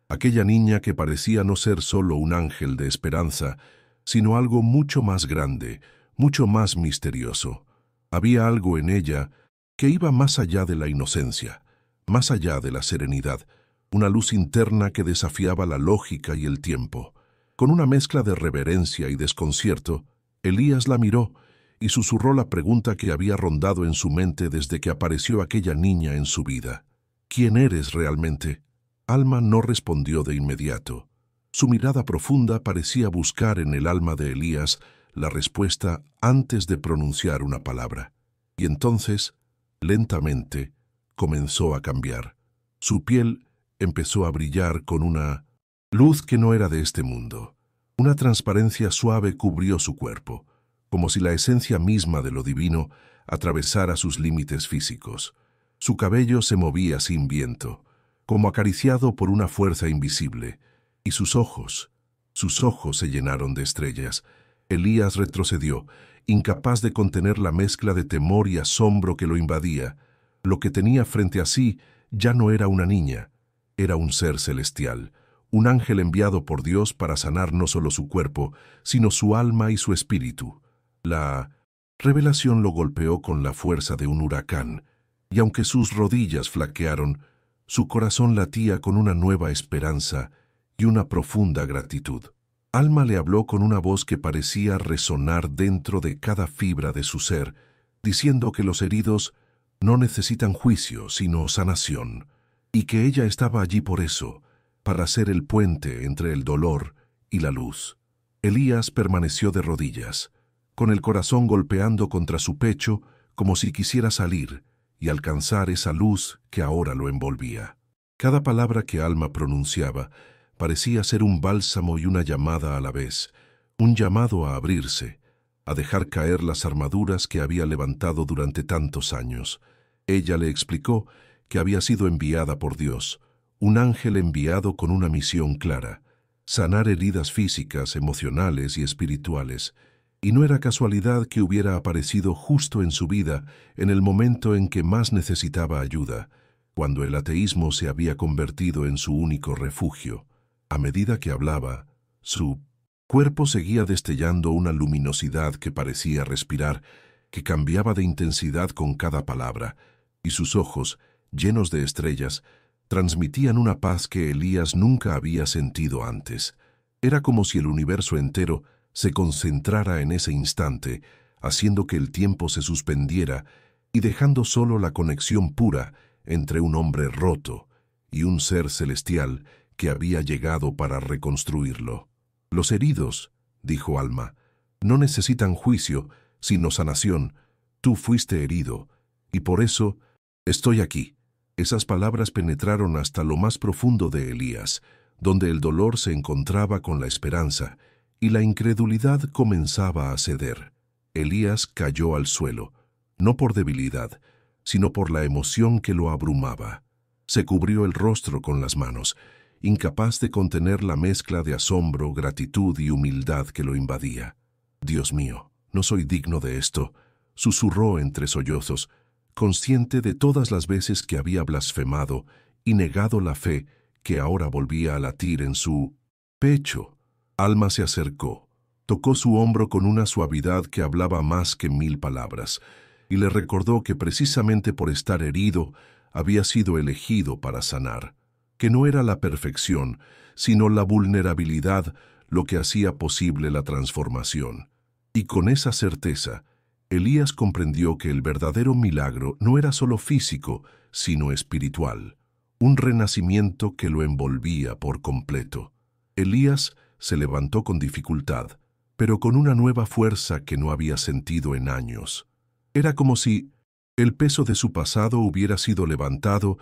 aquella niña que parecía no ser solo un ángel de esperanza, sino algo mucho más grande, mucho más misterioso. Había algo en ella que iba más allá de la inocencia, más allá de la serenidad, una luz interna que desafiaba la lógica y el tiempo. Con una mezcla de reverencia y desconcierto, Elías la miró y susurró la pregunta que había rondado en su mente desde que apareció aquella niña en su vida. ¿Quién eres realmente? Alma no respondió de inmediato. Su mirada profunda parecía buscar en el alma de Elías la respuesta antes de pronunciar una palabra. Y entonces, lentamente, comenzó a cambiar. Su piel empezó a brillar con una luz que no era de este mundo. Una transparencia suave cubrió su cuerpo, como si la esencia misma de lo divino atravesara sus límites físicos. Su cabello se movía sin viento, como acariciado por una fuerza invisible, y sus ojos se llenaron de estrellas. Elías retrocedió, incapaz de contener la mezcla de temor y asombro que lo invadía. Lo que tenía frente a sí ya no era una niña, era un ser celestial, un ángel enviado por Dios para sanar no solo su cuerpo, sino su alma y su espíritu. La revelación lo golpeó con la fuerza de un huracán, y aunque sus rodillas flaquearon, su corazón latía con una nueva esperanza y una profunda gratitud. Alma le habló con una voz que parecía resonar dentro de cada fibra de su ser, diciendo que los heridos no necesitan juicio, sino sanación, y que ella estaba allí por eso, para ser el puente entre el dolor y la luz. Elías permaneció de rodillas, con el corazón golpeando contra su pecho como si quisiera salir y alcanzar esa luz que ahora lo envolvía. Cada palabra que Alma pronunciaba parecía ser un bálsamo y una llamada a la vez, un llamado a abrirse, a dejar caer las armaduras que había levantado durante tantos años. Ella le explicó que había sido enviada por Dios, un ángel enviado con una misión clara: sanar heridas físicas, emocionales y espirituales, y no era casualidad que hubiera aparecido justo en su vida en el momento en que más necesitaba ayuda, cuando el ateísmo se había convertido en su único refugio. A medida que hablaba, su cuerpo seguía destellando una luminosidad que parecía respirar, que cambiaba de intensidad con cada palabra, y sus ojos, llenos de estrellas, transmitían una paz que Elías nunca había sentido antes. Era como si el universo entero se concentrara en ese instante, haciendo que el tiempo se suspendiera y dejando solo la conexión pura entre un hombre roto y un ser celestial que había llegado para reconstruirlo. Los heridos, dijo Alma, no necesitan juicio, sino sanación. Tú fuiste herido, y por eso estoy aquí. Esas palabras penetraron hasta lo más profundo de Elías, donde el dolor se encontraba con la esperanza, y la incredulidad comenzaba a ceder. Elías cayó al suelo, no por debilidad, sino por la emoción que lo abrumaba. Se cubrió el rostro con las manos, incapaz de contener la mezcla de asombro, gratitud y humildad que lo invadía. Dios mío, No soy digno de esto, susurró entre sollozos, consciente de todas las veces que había blasfemado y negado la fe que ahora volvía a latir en su pecho. Alma se acercó, tocó su hombro con una suavidad que hablaba más que 1000 palabras, y le recordó que precisamente por estar herido había sido elegido para sanar, que no era la perfección, sino la vulnerabilidad lo que hacía posible la transformación. Y con esa certeza, Elías comprendió que el verdadero milagro no era solo físico, sino espiritual, un renacimiento que lo envolvía por completo. Elías se levantó con dificultad, pero con una nueva fuerza que no había sentido en años. Era como si el peso de su pasado hubiera sido levantado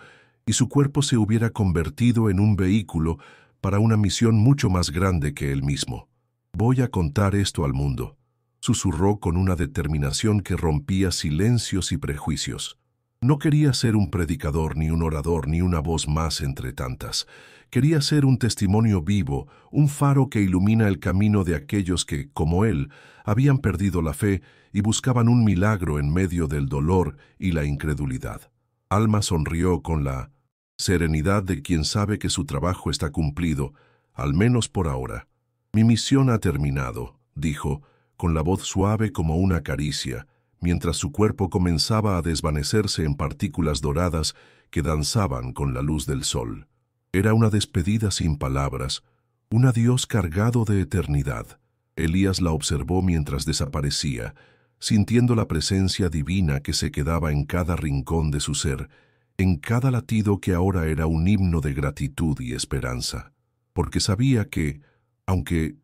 y su cuerpo se hubiera convertido en un vehículo para una misión mucho más grande que él mismo. «Voy a contar esto al mundo», susurró con una determinación que rompía silencios y prejuicios. No quería ser un predicador, ni un orador, ni una voz más entre tantas. Quería ser un testimonio vivo, un faro que ilumina el camino de aquellos que, como él, habían perdido la fe y buscaban un milagro en medio del dolor y la incredulidad. Alma sonrió con la serenidad de quien sabe que su trabajo está cumplido, al menos por ahora. «Mi misión ha terminado», dijo, con la voz suave como una caricia, mientras su cuerpo comenzaba a desvanecerse en partículas doradas que danzaban con la luz del sol. Era una despedida sin palabras, un adiós cargado de eternidad. Elías la observó mientras desaparecía, sintiendo la presencia divina que se quedaba en cada rincón de su ser, en cada latido que ahora era un himno de gratitud y esperanza. Porque sabía que, aunque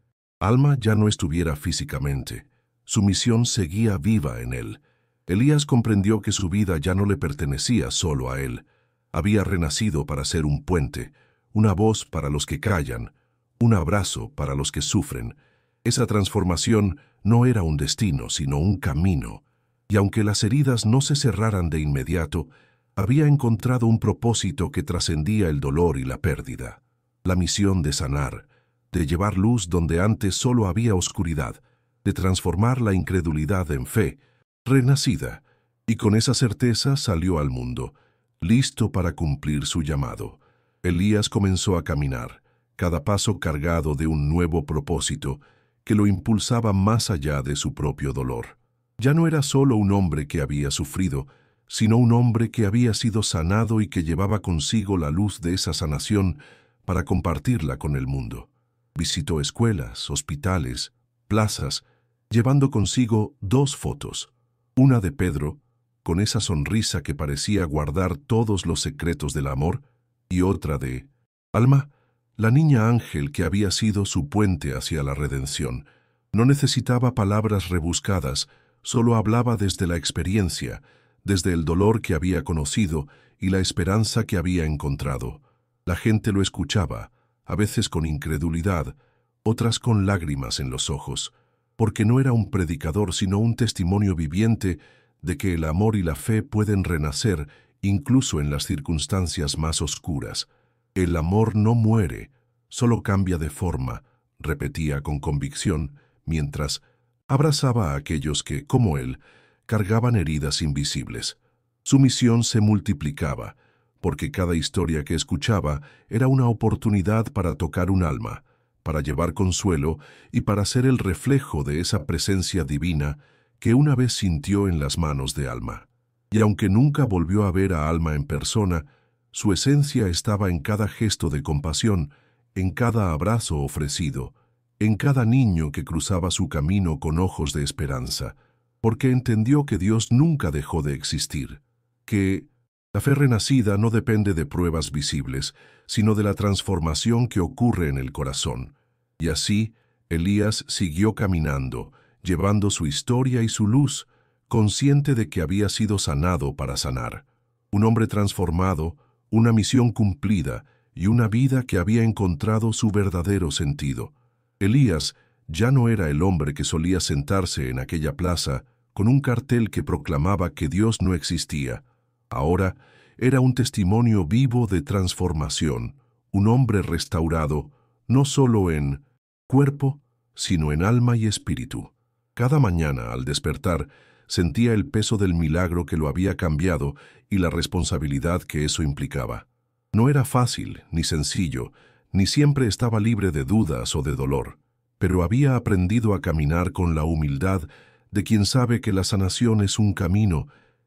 Alma ya no estuviera físicamente, su misión seguía viva en él. Elías comprendió que su vida ya no le pertenecía solo a él. Había renacido para ser un puente, una voz para los que callan, un abrazo para los que sufren. Esa transformación no era un destino, sino un camino. Y aunque las heridas no se cerraran de inmediato, había encontrado un propósito que trascendía el dolor y la pérdida. La misión de sanar, de llevar luz donde antes solo había oscuridad, de transformar la incredulidad en fe, renacida, y con esa certeza salió al mundo, listo para cumplir su llamado. Elías comenzó a caminar, cada paso cargado de un nuevo propósito que lo impulsaba más allá de su propio dolor. Ya no era solo un hombre que había sufrido, sino un hombre que había sido sanado y que llevaba consigo la luz de esa sanación para compartirla con el mundo. Visitó escuelas, hospitales, plazas, llevando consigo 2 fotos, una de Pedro, con esa sonrisa que parecía guardar todos los secretos del amor, y otra de Alma, la niña ángel que había sido su puente hacia la redención. No necesitaba palabras rebuscadas, solo hablaba desde la experiencia, desde el dolor que había conocido y la esperanza que había encontrado. La gente lo escuchaba, a veces con incredulidad, otras con lágrimas en los ojos, porque no era un predicador sino un testimonio viviente de que el amor y la fe pueden renacer incluso en las circunstancias más oscuras. El amor no muere, solo cambia de forma, repetía con convicción, mientras abrazaba a aquellos que, como él, cargaban heridas invisibles. Su misión se multiplicaba, porque cada historia que escuchaba era una oportunidad para tocar un alma, para llevar consuelo y para ser el reflejo de esa presencia divina que una vez sintió en las manos de Alma. Y aunque nunca volvió a ver a Alma en persona, su esencia estaba en cada gesto de compasión, en cada abrazo ofrecido, en cada niño que cruzaba su camino con ojos de esperanza, porque entendió que Dios nunca dejó de existir, que la fe renacida no depende de pruebas visibles, sino de la transformación que ocurre en el corazón. Y así, Elías siguió caminando, llevando su historia y su luz, consciente de que había sido sanado para sanar. Un hombre transformado, una misión cumplida y una vida que había encontrado su verdadero sentido. Elías ya no era el hombre que solía sentarse en aquella plaza con un cartel que proclamaba que Dios no existía. Ahora era un testimonio vivo de transformación, un hombre restaurado, no solo en cuerpo, sino en alma y espíritu. Cada mañana, al despertar, sentía el peso del milagro que lo había cambiado y la responsabilidad que eso implicaba. No era fácil, ni sencillo, ni siempre estaba libre de dudas o de dolor, pero había aprendido a caminar con la humildad de quien sabe que la sanación es un camino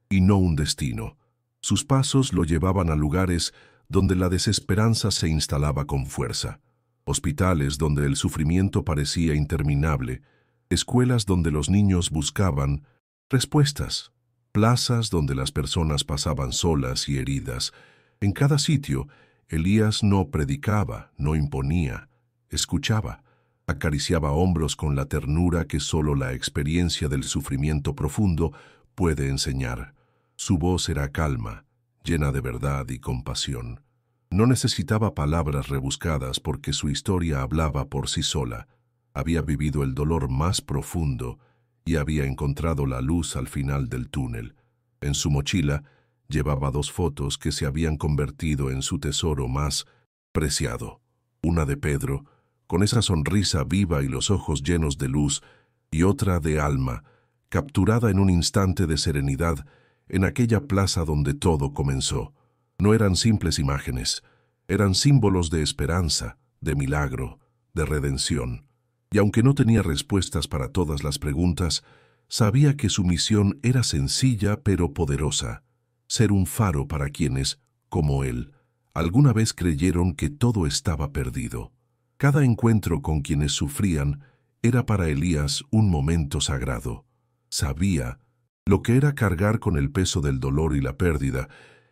y no un destino. Sus pasos lo llevaban a lugares donde la desesperanza se instalaba con fuerza, hospitales donde el sufrimiento parecía interminable, escuelas donde los niños buscaban respuestas, plazas donde las personas pasaban solas y heridas. En cada sitio, Elías no predicaba, no imponía, escuchaba, acariciaba hombros con la ternura que solo la experiencia del sufrimiento profundo puede enseñar. Su voz era calma, llena de verdad y compasión. No necesitaba palabras rebuscadas porque su historia hablaba por sí sola. Había vivido el dolor más profundo y había encontrado la luz al final del túnel. En su mochila llevaba 2 fotos que se habían convertido en su tesoro más preciado. Una de Pedro, con esa sonrisa viva y los ojos llenos de luz, y otra de Alma, capturada en un instante de serenidad en aquella plaza donde todo comenzó. No eran simples imágenes, eran símbolos de esperanza, de milagro, de redención. Y aunque no tenía respuestas para todas las preguntas, sabía que su misión era sencilla pero poderosa: ser un faro para quienes, como él, alguna vez creyeron que todo estaba perdido. Cada encuentro con quienes sufrían era para Elías un momento sagrado. Sabía lo que era cargar con el peso del dolor y la pérdida,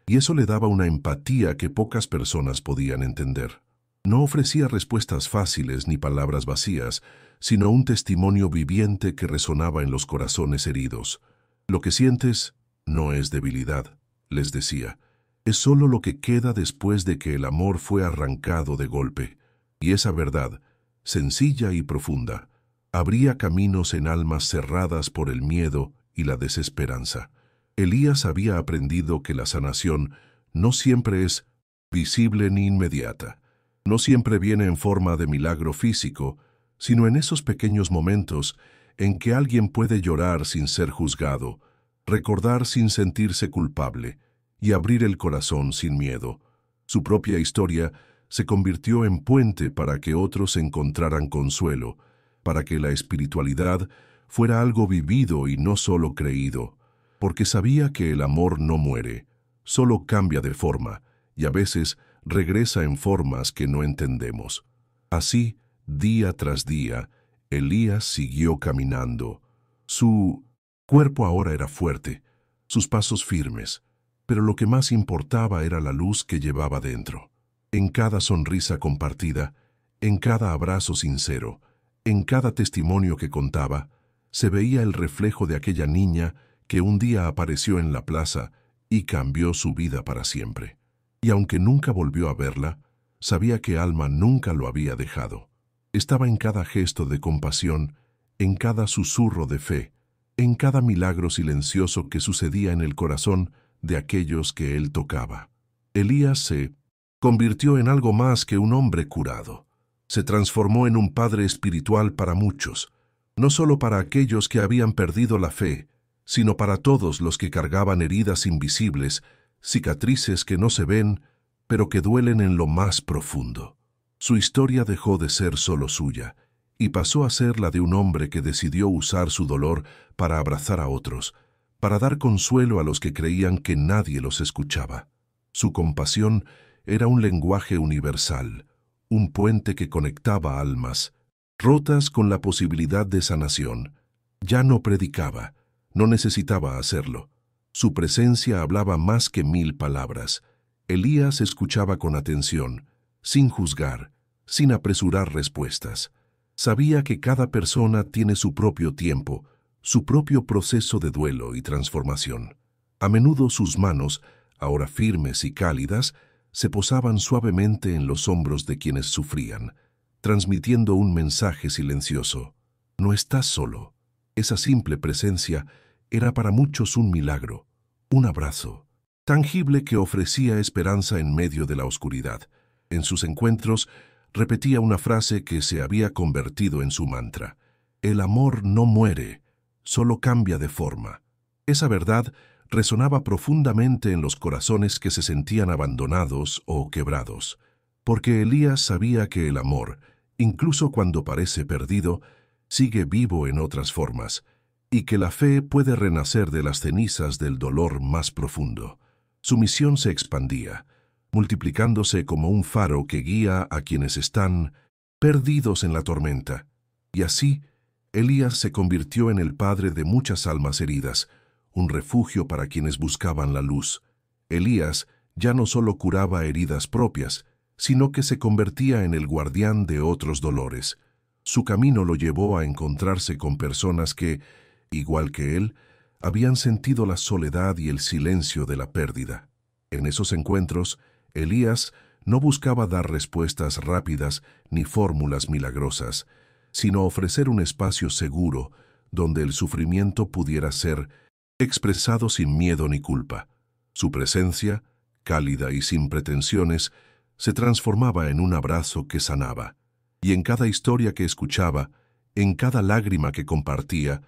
y eso le daba una empatía que pocas personas podían entender. No ofrecía respuestas fáciles ni palabras vacías, sino un testimonio viviente que resonaba en los corazones heridos. Lo que sientes no es debilidad, les decía, es solo lo que queda después de que el amor fue arrancado de golpe. Y esa verdad, sencilla y profunda, abría caminos en almas cerradas por el miedo y la desesperanza. Elías había aprendido que la sanación no siempre es visible ni inmediata. No siempre viene en forma de milagro físico, sino en esos pequeños momentos en que alguien puede llorar sin ser juzgado, recordar sin sentirse culpable y abrir el corazón sin miedo. Su propia historia se convirtió en puente para que otros encontraran consuelo, para que la espiritualidad fuera algo vivido y no solo creído, porque sabía que el amor no muere, solo cambia de forma, y a veces regresa en formas que no entendemos. Así, día tras día, Elías siguió caminando. Su cuerpo ahora era fuerte, sus pasos firmes, pero lo que más importaba era la luz que llevaba dentro. En cada sonrisa compartida, en cada abrazo sincero, en cada testimonio que contaba, se veía el reflejo de aquella niña que un día apareció en la plaza y cambió su vida para siempre. Y aunque nunca volvió a verla, sabía que Alma nunca lo había dejado. Estaba en cada gesto de compasión, en cada susurro de fe, en cada milagro silencioso que sucedía en el corazón de aquellos que él tocaba. Elías se convirtió en algo más que un hombre curado. Se transformó en un padre espiritual para muchos, no solo para aquellos que habían perdido la fe, sino para todos los que cargaban heridas invisibles, cicatrices que no se ven, pero que duelen en lo más profundo. Su historia dejó de ser solo suya y pasó a ser la de un hombre que decidió usar su dolor para abrazar a otros, para dar consuelo a los que creían que nadie los escuchaba. Su compasión era un lenguaje universal, un puente que conectaba almas, rotas con la posibilidad de sanación. Ya no predicaba, no necesitaba hacerlo. Su presencia hablaba más que 1000 palabras. Elías escuchaba con atención, sin juzgar, sin apresurar respuestas. Sabía que cada persona tiene su propio tiempo, su propio proceso de duelo y transformación. A menudo sus manos, ahora firmes y cálidas, se posaban suavemente en los hombros de quienes sufrían, transmitiendo un mensaje silencioso. No estás solo. Esa simple presencia era para muchos un milagro, un abrazo, tangible que ofrecía esperanza en medio de la oscuridad. En sus encuentros repetía una frase que se había convertido en su mantra: el amor no muere, solo cambia de forma. Esa verdad resonaba profundamente en los corazones que se sentían abandonados o quebrados, porque Elías sabía que el amor, incluso cuando parece perdido, sigue vivo en otras formas, y que la fe puede renacer de las cenizas del dolor más profundo. Su misión se expandía, multiplicándose como un faro que guía a quienes están perdidos en la tormenta. Y así, Elías se convirtió en el padre de muchas almas heridas, un refugio para quienes buscaban la luz. Elías ya no solo curaba heridas propias, sino que se convertía en el guardián de otros dolores. Su camino lo llevó a encontrarse con personas que, igual que él, habían sentido la soledad y el silencio de la pérdida. En esos encuentros, Elías no buscaba dar respuestas rápidas ni fórmulas milagrosas, sino ofrecer un espacio seguro donde el sufrimiento pudiera ser expresado sin miedo ni culpa. Su presencia, cálida y sin pretensiones, se transformaba en un abrazo que sanaba, y en cada historia que escuchaba, en cada lágrima que compartía,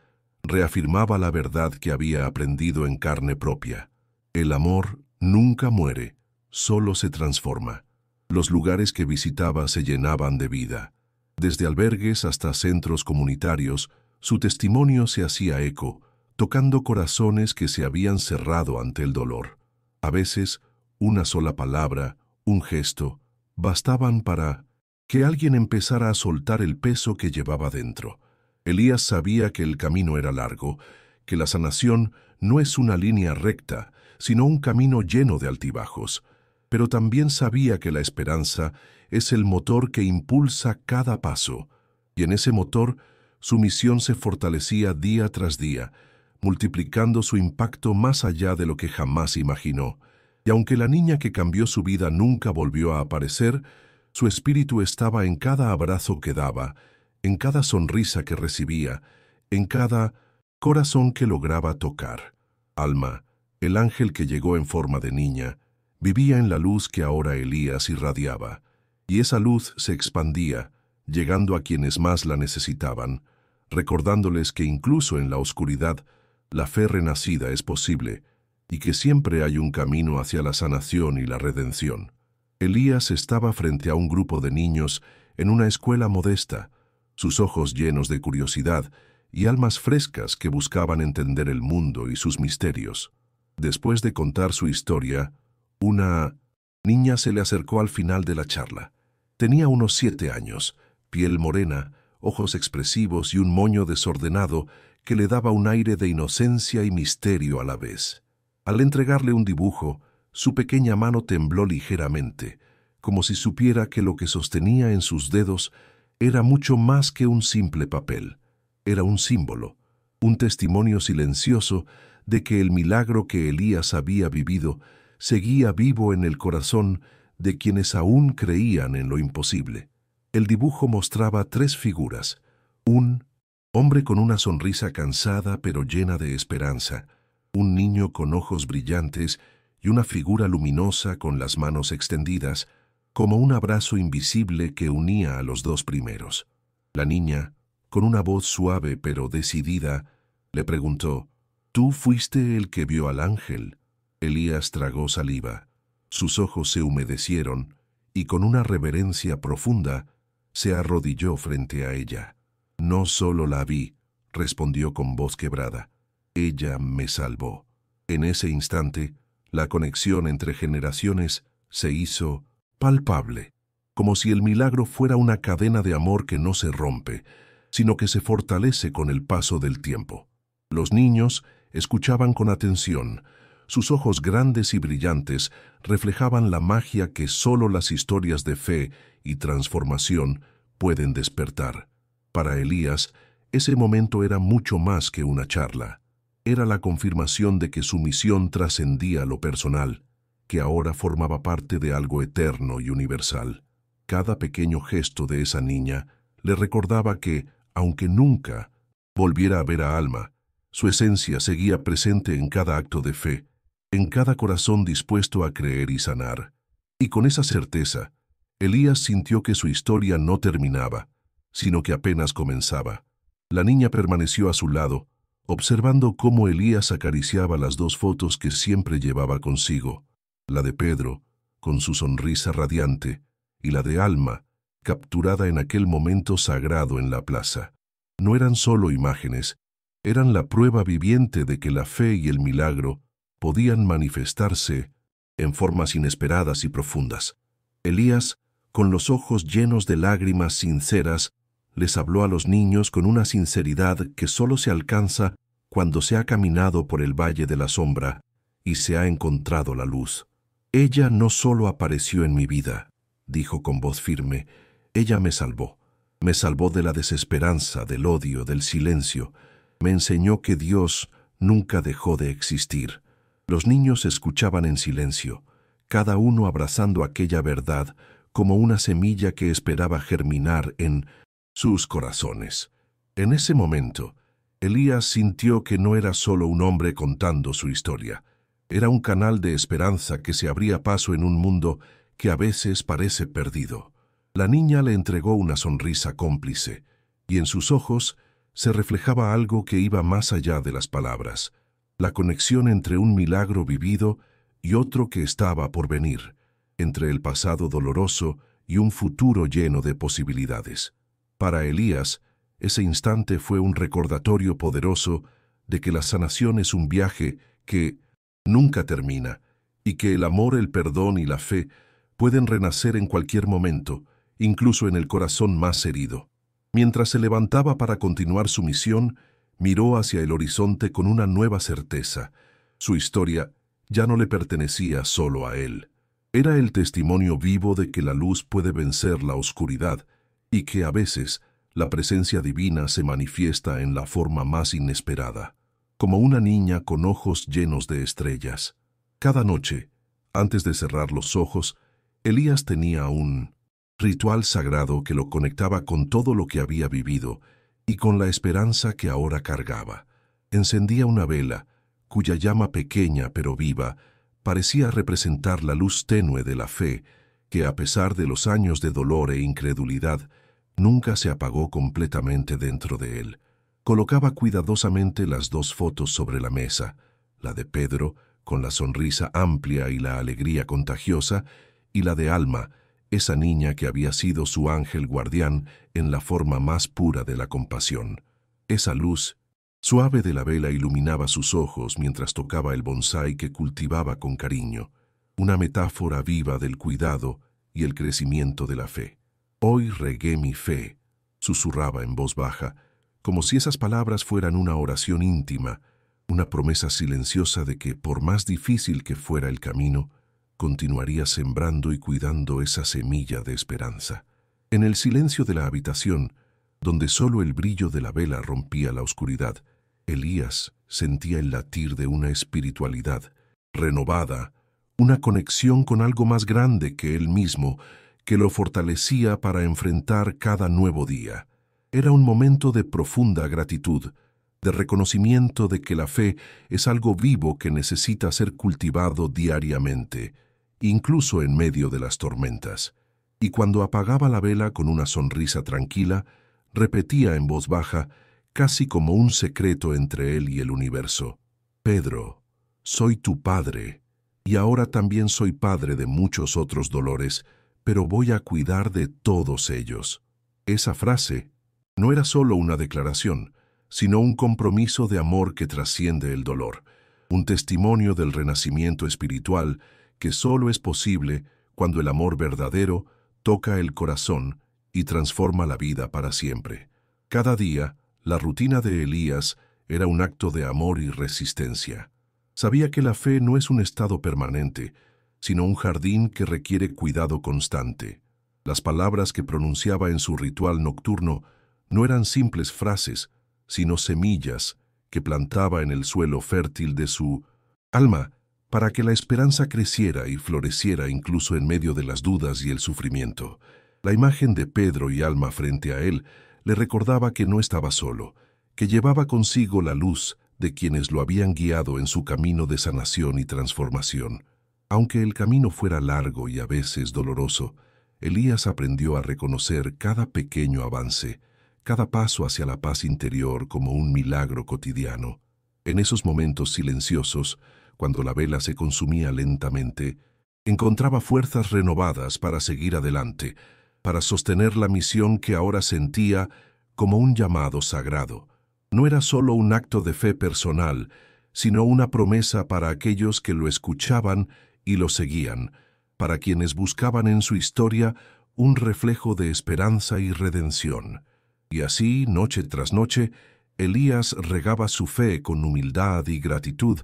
reafirmaba la verdad que había aprendido en carne propia. El amor nunca muere, solo se transforma. Los lugares que visitaba se llenaban de vida. Desde albergues hasta centros comunitarios, su testimonio se hacía eco, tocando corazones que se habían cerrado ante el dolor. A veces, una sola palabra, un gesto, bastaban para que alguien empezara a soltar el peso que llevaba dentro. Elías sabía que el camino era largo, que la sanación no es una línea recta, sino un camino lleno de altibajos. Pero también sabía que la esperanza es el motor que impulsa cada paso, y en ese motor su misión se fortalecía día tras día, multiplicando su impacto más allá de lo que jamás imaginó. Y aunque la niña que cambió su vida nunca volvió a aparecer, su espíritu estaba en cada abrazo que daba, en cada sonrisa que recibía, en cada corazón que lograba tocar. Alma, el ángel que llegó en forma de niña, vivía en la luz que ahora Elías irradiaba, y esa luz se expandía, llegando a quienes más la necesitaban, recordándoles que incluso en la oscuridad, la fe renacida es posible, y que siempre hay un camino hacia la sanación y la redención. Elías estaba frente a un grupo de niños en una escuela modesta, sus ojos llenos de curiosidad y almas frescas que buscaban entender el mundo y sus misterios. Después de contar su historia, una niña se le acercó al final de la charla. Tenía unos 7 años, piel morena, ojos expresivos y un moño desordenado que le daba un aire de inocencia y misterio a la vez. Al entregarle un dibujo, su pequeña mano tembló ligeramente, como si supiera que lo que sostenía en sus dedos era mucho más que un simple papel. Era un símbolo, un testimonio silencioso de que el milagro que Elías había vivido seguía vivo en el corazón de quienes aún creían en lo imposible. El dibujo mostraba 3 figuras: un hombre con una sonrisa cansada pero llena de esperanza, un niño con ojos brillantes y una figura luminosa con las manos extendidas, como un abrazo invisible que unía a los 2 primeros. La niña, con una voz suave pero decidida, le preguntó: «¿Tú fuiste el que vio al ángel?» Elías tragó saliva. Sus ojos se humedecieron y con una reverencia profunda se arrodilló frente a ella. «No solo la vi», respondió con voz quebrada. «Ella me salvó». En ese instante, la conexión entre generaciones se hizo palpable, como si el milagro fuera una cadena de amor que no se rompe, sino que se fortalece con el paso del tiempo. Los niños escuchaban con atención. Sus ojos grandes y brillantes reflejaban la magia que solo las historias de fe y transformación pueden despertar. Para Elías, ese momento era mucho más que una charla. Era la confirmación de que su misión trascendía lo personal, que ahora formaba parte de algo eterno y universal. Cada pequeño gesto de esa niña le recordaba que, aunque nunca volviera a ver a Alma, su esencia seguía presente en cada acto de fe, en cada corazón dispuesto a creer y sanar. Y con esa certeza, Elías sintió que su historia no terminaba, sino que apenas comenzaba. La niña permaneció a su lado, observando cómo Elías acariciaba las dos fotos que siempre llevaba consigo, la de Pedro, con su sonrisa radiante, y la de Alma, capturada en aquel momento sagrado en la plaza. No eran solo imágenes, eran la prueba viviente de que la fe y el milagro podían manifestarse en formas inesperadas y profundas. Elías, con los ojos llenos de lágrimas sinceras, les habló a los niños con una sinceridad que solo se alcanza cuando se ha caminado por el valle de la sombra y se ha encontrado la luz. Ella no solo apareció en mi vida, dijo con voz firme, ella me salvó. Me salvó de la desesperanza, del odio, del silencio. Me enseñó que Dios nunca dejó de existir. Los niños escuchaban en silencio, cada uno abrazando aquella verdad como una semilla que esperaba germinar en sus corazones. En ese momento, Elías sintió que no era solo un hombre contando su historia. Era un canal de esperanza que se abría paso en un mundo que a veces parece perdido. La niña le entregó una sonrisa cómplice, y en sus ojos se reflejaba algo que iba más allá de las palabras, la conexión entre un milagro vivido y otro que estaba por venir, entre el pasado doloroso y un futuro lleno de posibilidades. Para Elías, ese instante fue un recordatorio poderoso de que la sanación es un viaje que nunca termina, y que el amor, el perdón y la fe pueden renacer en cualquier momento, incluso en el corazón más herido. Mientras se levantaba para continuar su misión, miró hacia el horizonte con una nueva certeza. Su historia ya no le pertenecía solo a él. Era el testimonio vivo de que la luz puede vencer la oscuridad y que a veces la presencia divina se manifiesta en la forma más inesperada, como una niña con ojos llenos de estrellas. Cada noche, antes de cerrar los ojos, Elías tenía un ritual sagrado que lo conectaba con todo lo que había vivido y con la esperanza que ahora cargaba. Encendía una vela, cuya llama pequeña pero viva parecía representar la luz tenue de la fe, que a pesar de los años de dolor e incredulidad, nunca se apagó completamente dentro de él. Colocaba cuidadosamente las dos fotos sobre la mesa, la de Pedro, con la sonrisa amplia y la alegría contagiosa, y la de Alma, esa niña que había sido su ángel guardián en la forma más pura de la compasión. Esa luz suave de la vela iluminaba sus ojos mientras tocaba el bonsái que cultivaba con cariño, una metáfora viva del cuidado y el crecimiento de la fe. «Hoy regué mi fe», susurraba en voz baja, como si esas palabras fueran una oración íntima, una promesa silenciosa de que, por más difícil que fuera el camino, continuaría sembrando y cuidando esa semilla de esperanza. En el silencio de la habitación, donde solo el brillo de la vela rompía la oscuridad, Elías sentía el latir de una espiritualidad renovada, una conexión con algo más grande que él mismo, que lo fortalecía para enfrentar cada nuevo día. Era un momento de profunda gratitud, de reconocimiento de que la fe es algo vivo que necesita ser cultivado diariamente, incluso en medio de las tormentas. Y cuando apagaba la vela con una sonrisa tranquila, repetía en voz baja, casi como un secreto entre él y el universo: «Pedro, soy tu padre, y ahora también soy padre de muchos otros dolores, pero voy a cuidar de todos ellos». Esa frase no era solo una declaración, sino un compromiso de amor que trasciende el dolor, un testimonio del renacimiento espiritual que solo es posible cuando el amor verdadero toca el corazón y transforma la vida para siempre. Cada día, la rutina de Elías era un acto de amor y resistencia. Sabía que la fe no es un estado permanente, sino un jardín que requiere cuidado constante. Las palabras que pronunciaba en su ritual nocturno no eran simples frases, sino semillas que plantaba en el suelo fértil de su alma para que la esperanza creciera y floreciera incluso en medio de las dudas y el sufrimiento. La imagen de Pedro y Alma frente a él le recordaba que no estaba solo, que llevaba consigo la luz de quienes lo habían guiado en su camino de sanación y transformación. Aunque el camino fuera largo y a veces doloroso, Elías aprendió a reconocer cada pequeño avance, cada paso hacia la paz interior como un milagro cotidiano. En esos momentos silenciosos, cuando la vela se consumía lentamente, encontraba fuerzas renovadas para seguir adelante, para sostener la misión que ahora sentía como un llamado sagrado. No era solo un acto de fe personal, sino una promesa para aquellos que lo escuchaban y lo seguían, para quienes buscaban en su historia un reflejo de esperanza y redención. Y así, noche tras noche, Elías regaba su fe con humildad y gratitud,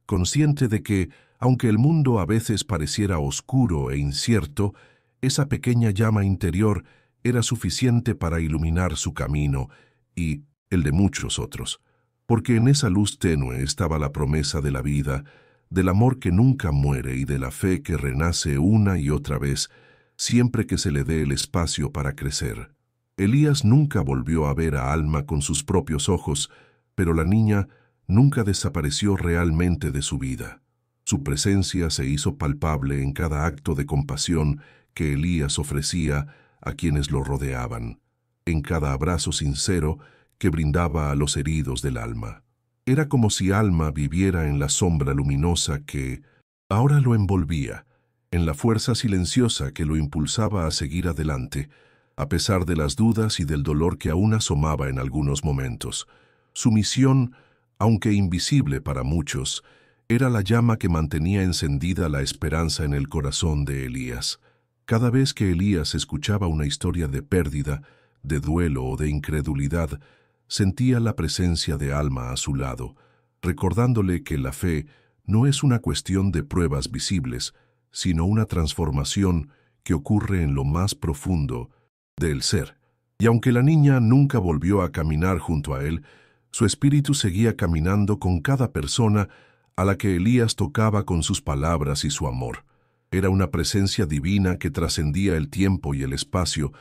consciente de que, aunque el mundo a veces pareciera oscuro e incierto, esa pequeña llama interior era suficiente para iluminar su camino y el de muchos otros, porque en esa luz tenue estaba la promesa de la vida, del amor que nunca muere y de la fe que renace una y otra vez, siempre que se le dé el espacio para crecer. Elías nunca volvió a ver a Alma con sus propios ojos, pero la niña nunca desapareció realmente de su vida. Su presencia se hizo palpable en cada acto de compasión que Elías ofrecía a quienes lo rodeaban, en cada abrazo sincero que brindaba a los heridos del alma. Era como si Alma viviera en la sombra luminosa que ahora lo envolvía, en la fuerza silenciosa que lo impulsaba a seguir adelante, a pesar de las dudas y del dolor que aún asomaba en algunos momentos. Su misión, aunque invisible para muchos, era la llama que mantenía encendida la esperanza en el corazón de Elías. Cada vez que Elías escuchaba una historia de pérdida, de duelo o de incredulidad, sentía la presencia de Alma a su lado, recordándole que la fe no es una cuestión de pruebas visibles, sino una transformación que ocurre en lo más profundo del ser. Y aunque la niña nunca volvió a caminar junto a él, su espíritu seguía caminando con cada persona a la que Elías tocaba con sus palabras y su amor. Era una presencia divina que trascendía el tiempo y el espacio,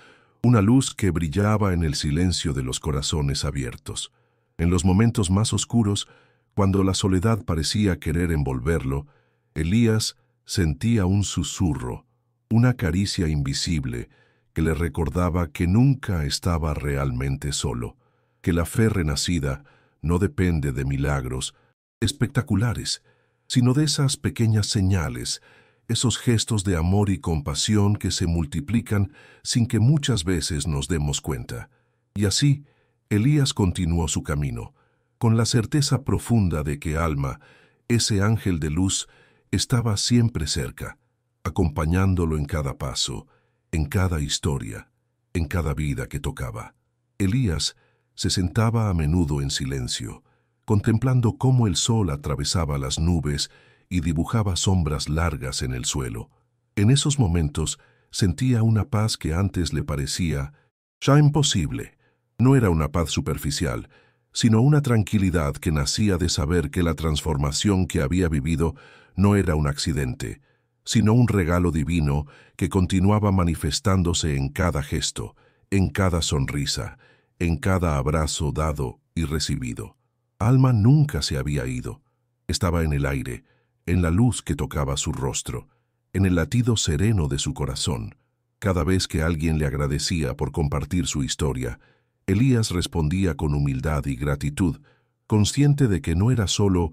una luz que brillaba en el silencio de los corazones abiertos. En los momentos más oscuros, cuando la soledad parecía querer envolverlo, Elías sentía un susurro, una caricia invisible que le recordaba que nunca estaba realmente solo, que la fe renacida no depende de milagros espectaculares, sino de esas pequeñas señales, esos gestos de amor y compasión que se multiplican sin que muchas veces nos demos cuenta. Y así, Elías continuó su camino, con la certeza profunda de que Alma, ese ángel de luz, estaba siempre cerca, acompañándolo en cada paso, en cada historia, en cada vida que tocaba. Elías se sentaba a menudo en silencio, contemplando cómo el sol atravesaba las nubes y dibujaba sombras largas en el suelo. En esos momentos sentía una paz que antes le parecía ya imposible. No era una paz superficial, sino una tranquilidad que nacía de saber que la transformación que había vivido no era un accidente, sino un regalo divino que continuaba manifestándose en cada gesto, en cada sonrisa, en cada abrazo dado y recibido. Alma nunca se había ido. Estaba en el aire, en la luz que tocaba su rostro, en el latido sereno de su corazón. Cada vez que alguien le agradecía por compartir su historia, Elías respondía con humildad y gratitud, consciente de que no era solo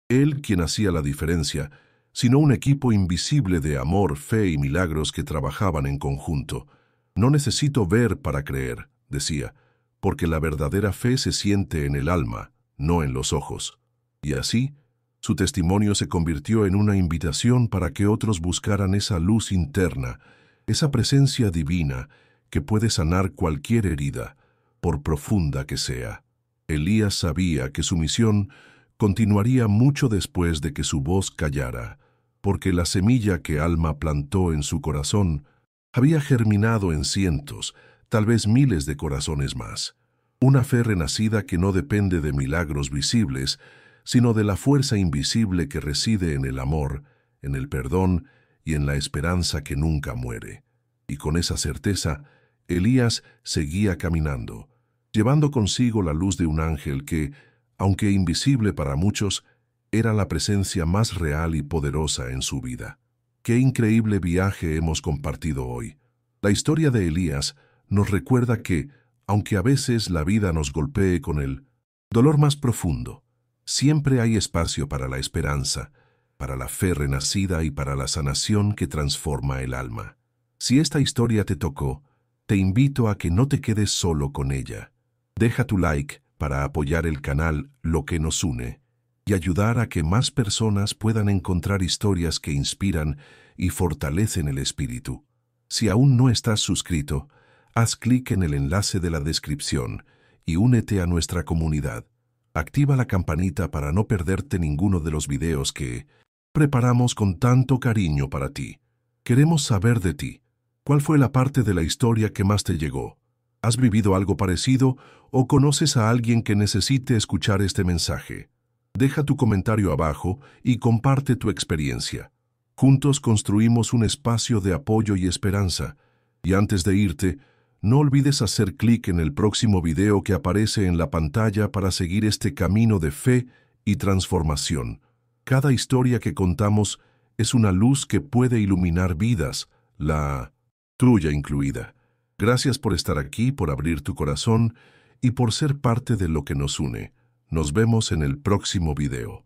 él quien hacía la diferencia, sino un equipo invisible de amor, fe y milagros que trabajaban en conjunto. No necesito ver para creer, decía, porque la verdadera fe se siente en el alma, no en los ojos. Y así, su testimonio se convirtió en una invitación para que otros buscaran esa luz interna, esa presencia divina que puede sanar cualquier herida, por profunda que sea. Elías sabía que su misión continuaría mucho después de que su voz callara, porque la semilla que Alma plantó en su corazón había germinado en cientos, tal vez miles de corazones más. Una fe renacida que no depende de milagros visibles, sino de la fuerza invisible que reside en el amor, en el perdón y en la esperanza que nunca muere. Y con esa certeza, Elías seguía caminando, llevando consigo la luz de un ángel que, aunque invisible para muchos, era la presencia más real y poderosa en su vida. ¡Qué increíble viaje hemos compartido hoy! La historia de Elías nos recuerda que, Aunque a veces la vida nos golpee con el dolor más profundo, siempre hay espacio para la esperanza, para la fe renacida y para la sanación que transforma el alma. Si esta historia te tocó, te invito a que no te quedes solo con ella. Deja tu like para apoyar el canal Lo que nos une y ayudar a que más personas puedan encontrar historias que inspiran y fortalecen el espíritu. Si aún no estás suscrito, haz clic en el enlace de la descripción y únete a nuestra comunidad. Activa la campanita para no perderte ninguno de los videos que preparamos con tanto cariño para ti. Queremos saber de ti. ¿Cuál fue la parte de la historia que más te llegó? ¿Has vivido algo parecido o conoces a alguien que necesite escuchar este mensaje? Deja tu comentario abajo y comparte tu experiencia. Juntos construimos un espacio de apoyo y esperanza. Y antes de irte, no olvides hacer clic en el próximo video que aparece en la pantalla para seguir este camino de fe y transformación. Cada historia que contamos es una luz que puede iluminar vidas, la tuya incluida. Gracias por estar aquí, por abrir tu corazón y por ser parte de lo que nos une. Nos vemos en el próximo video.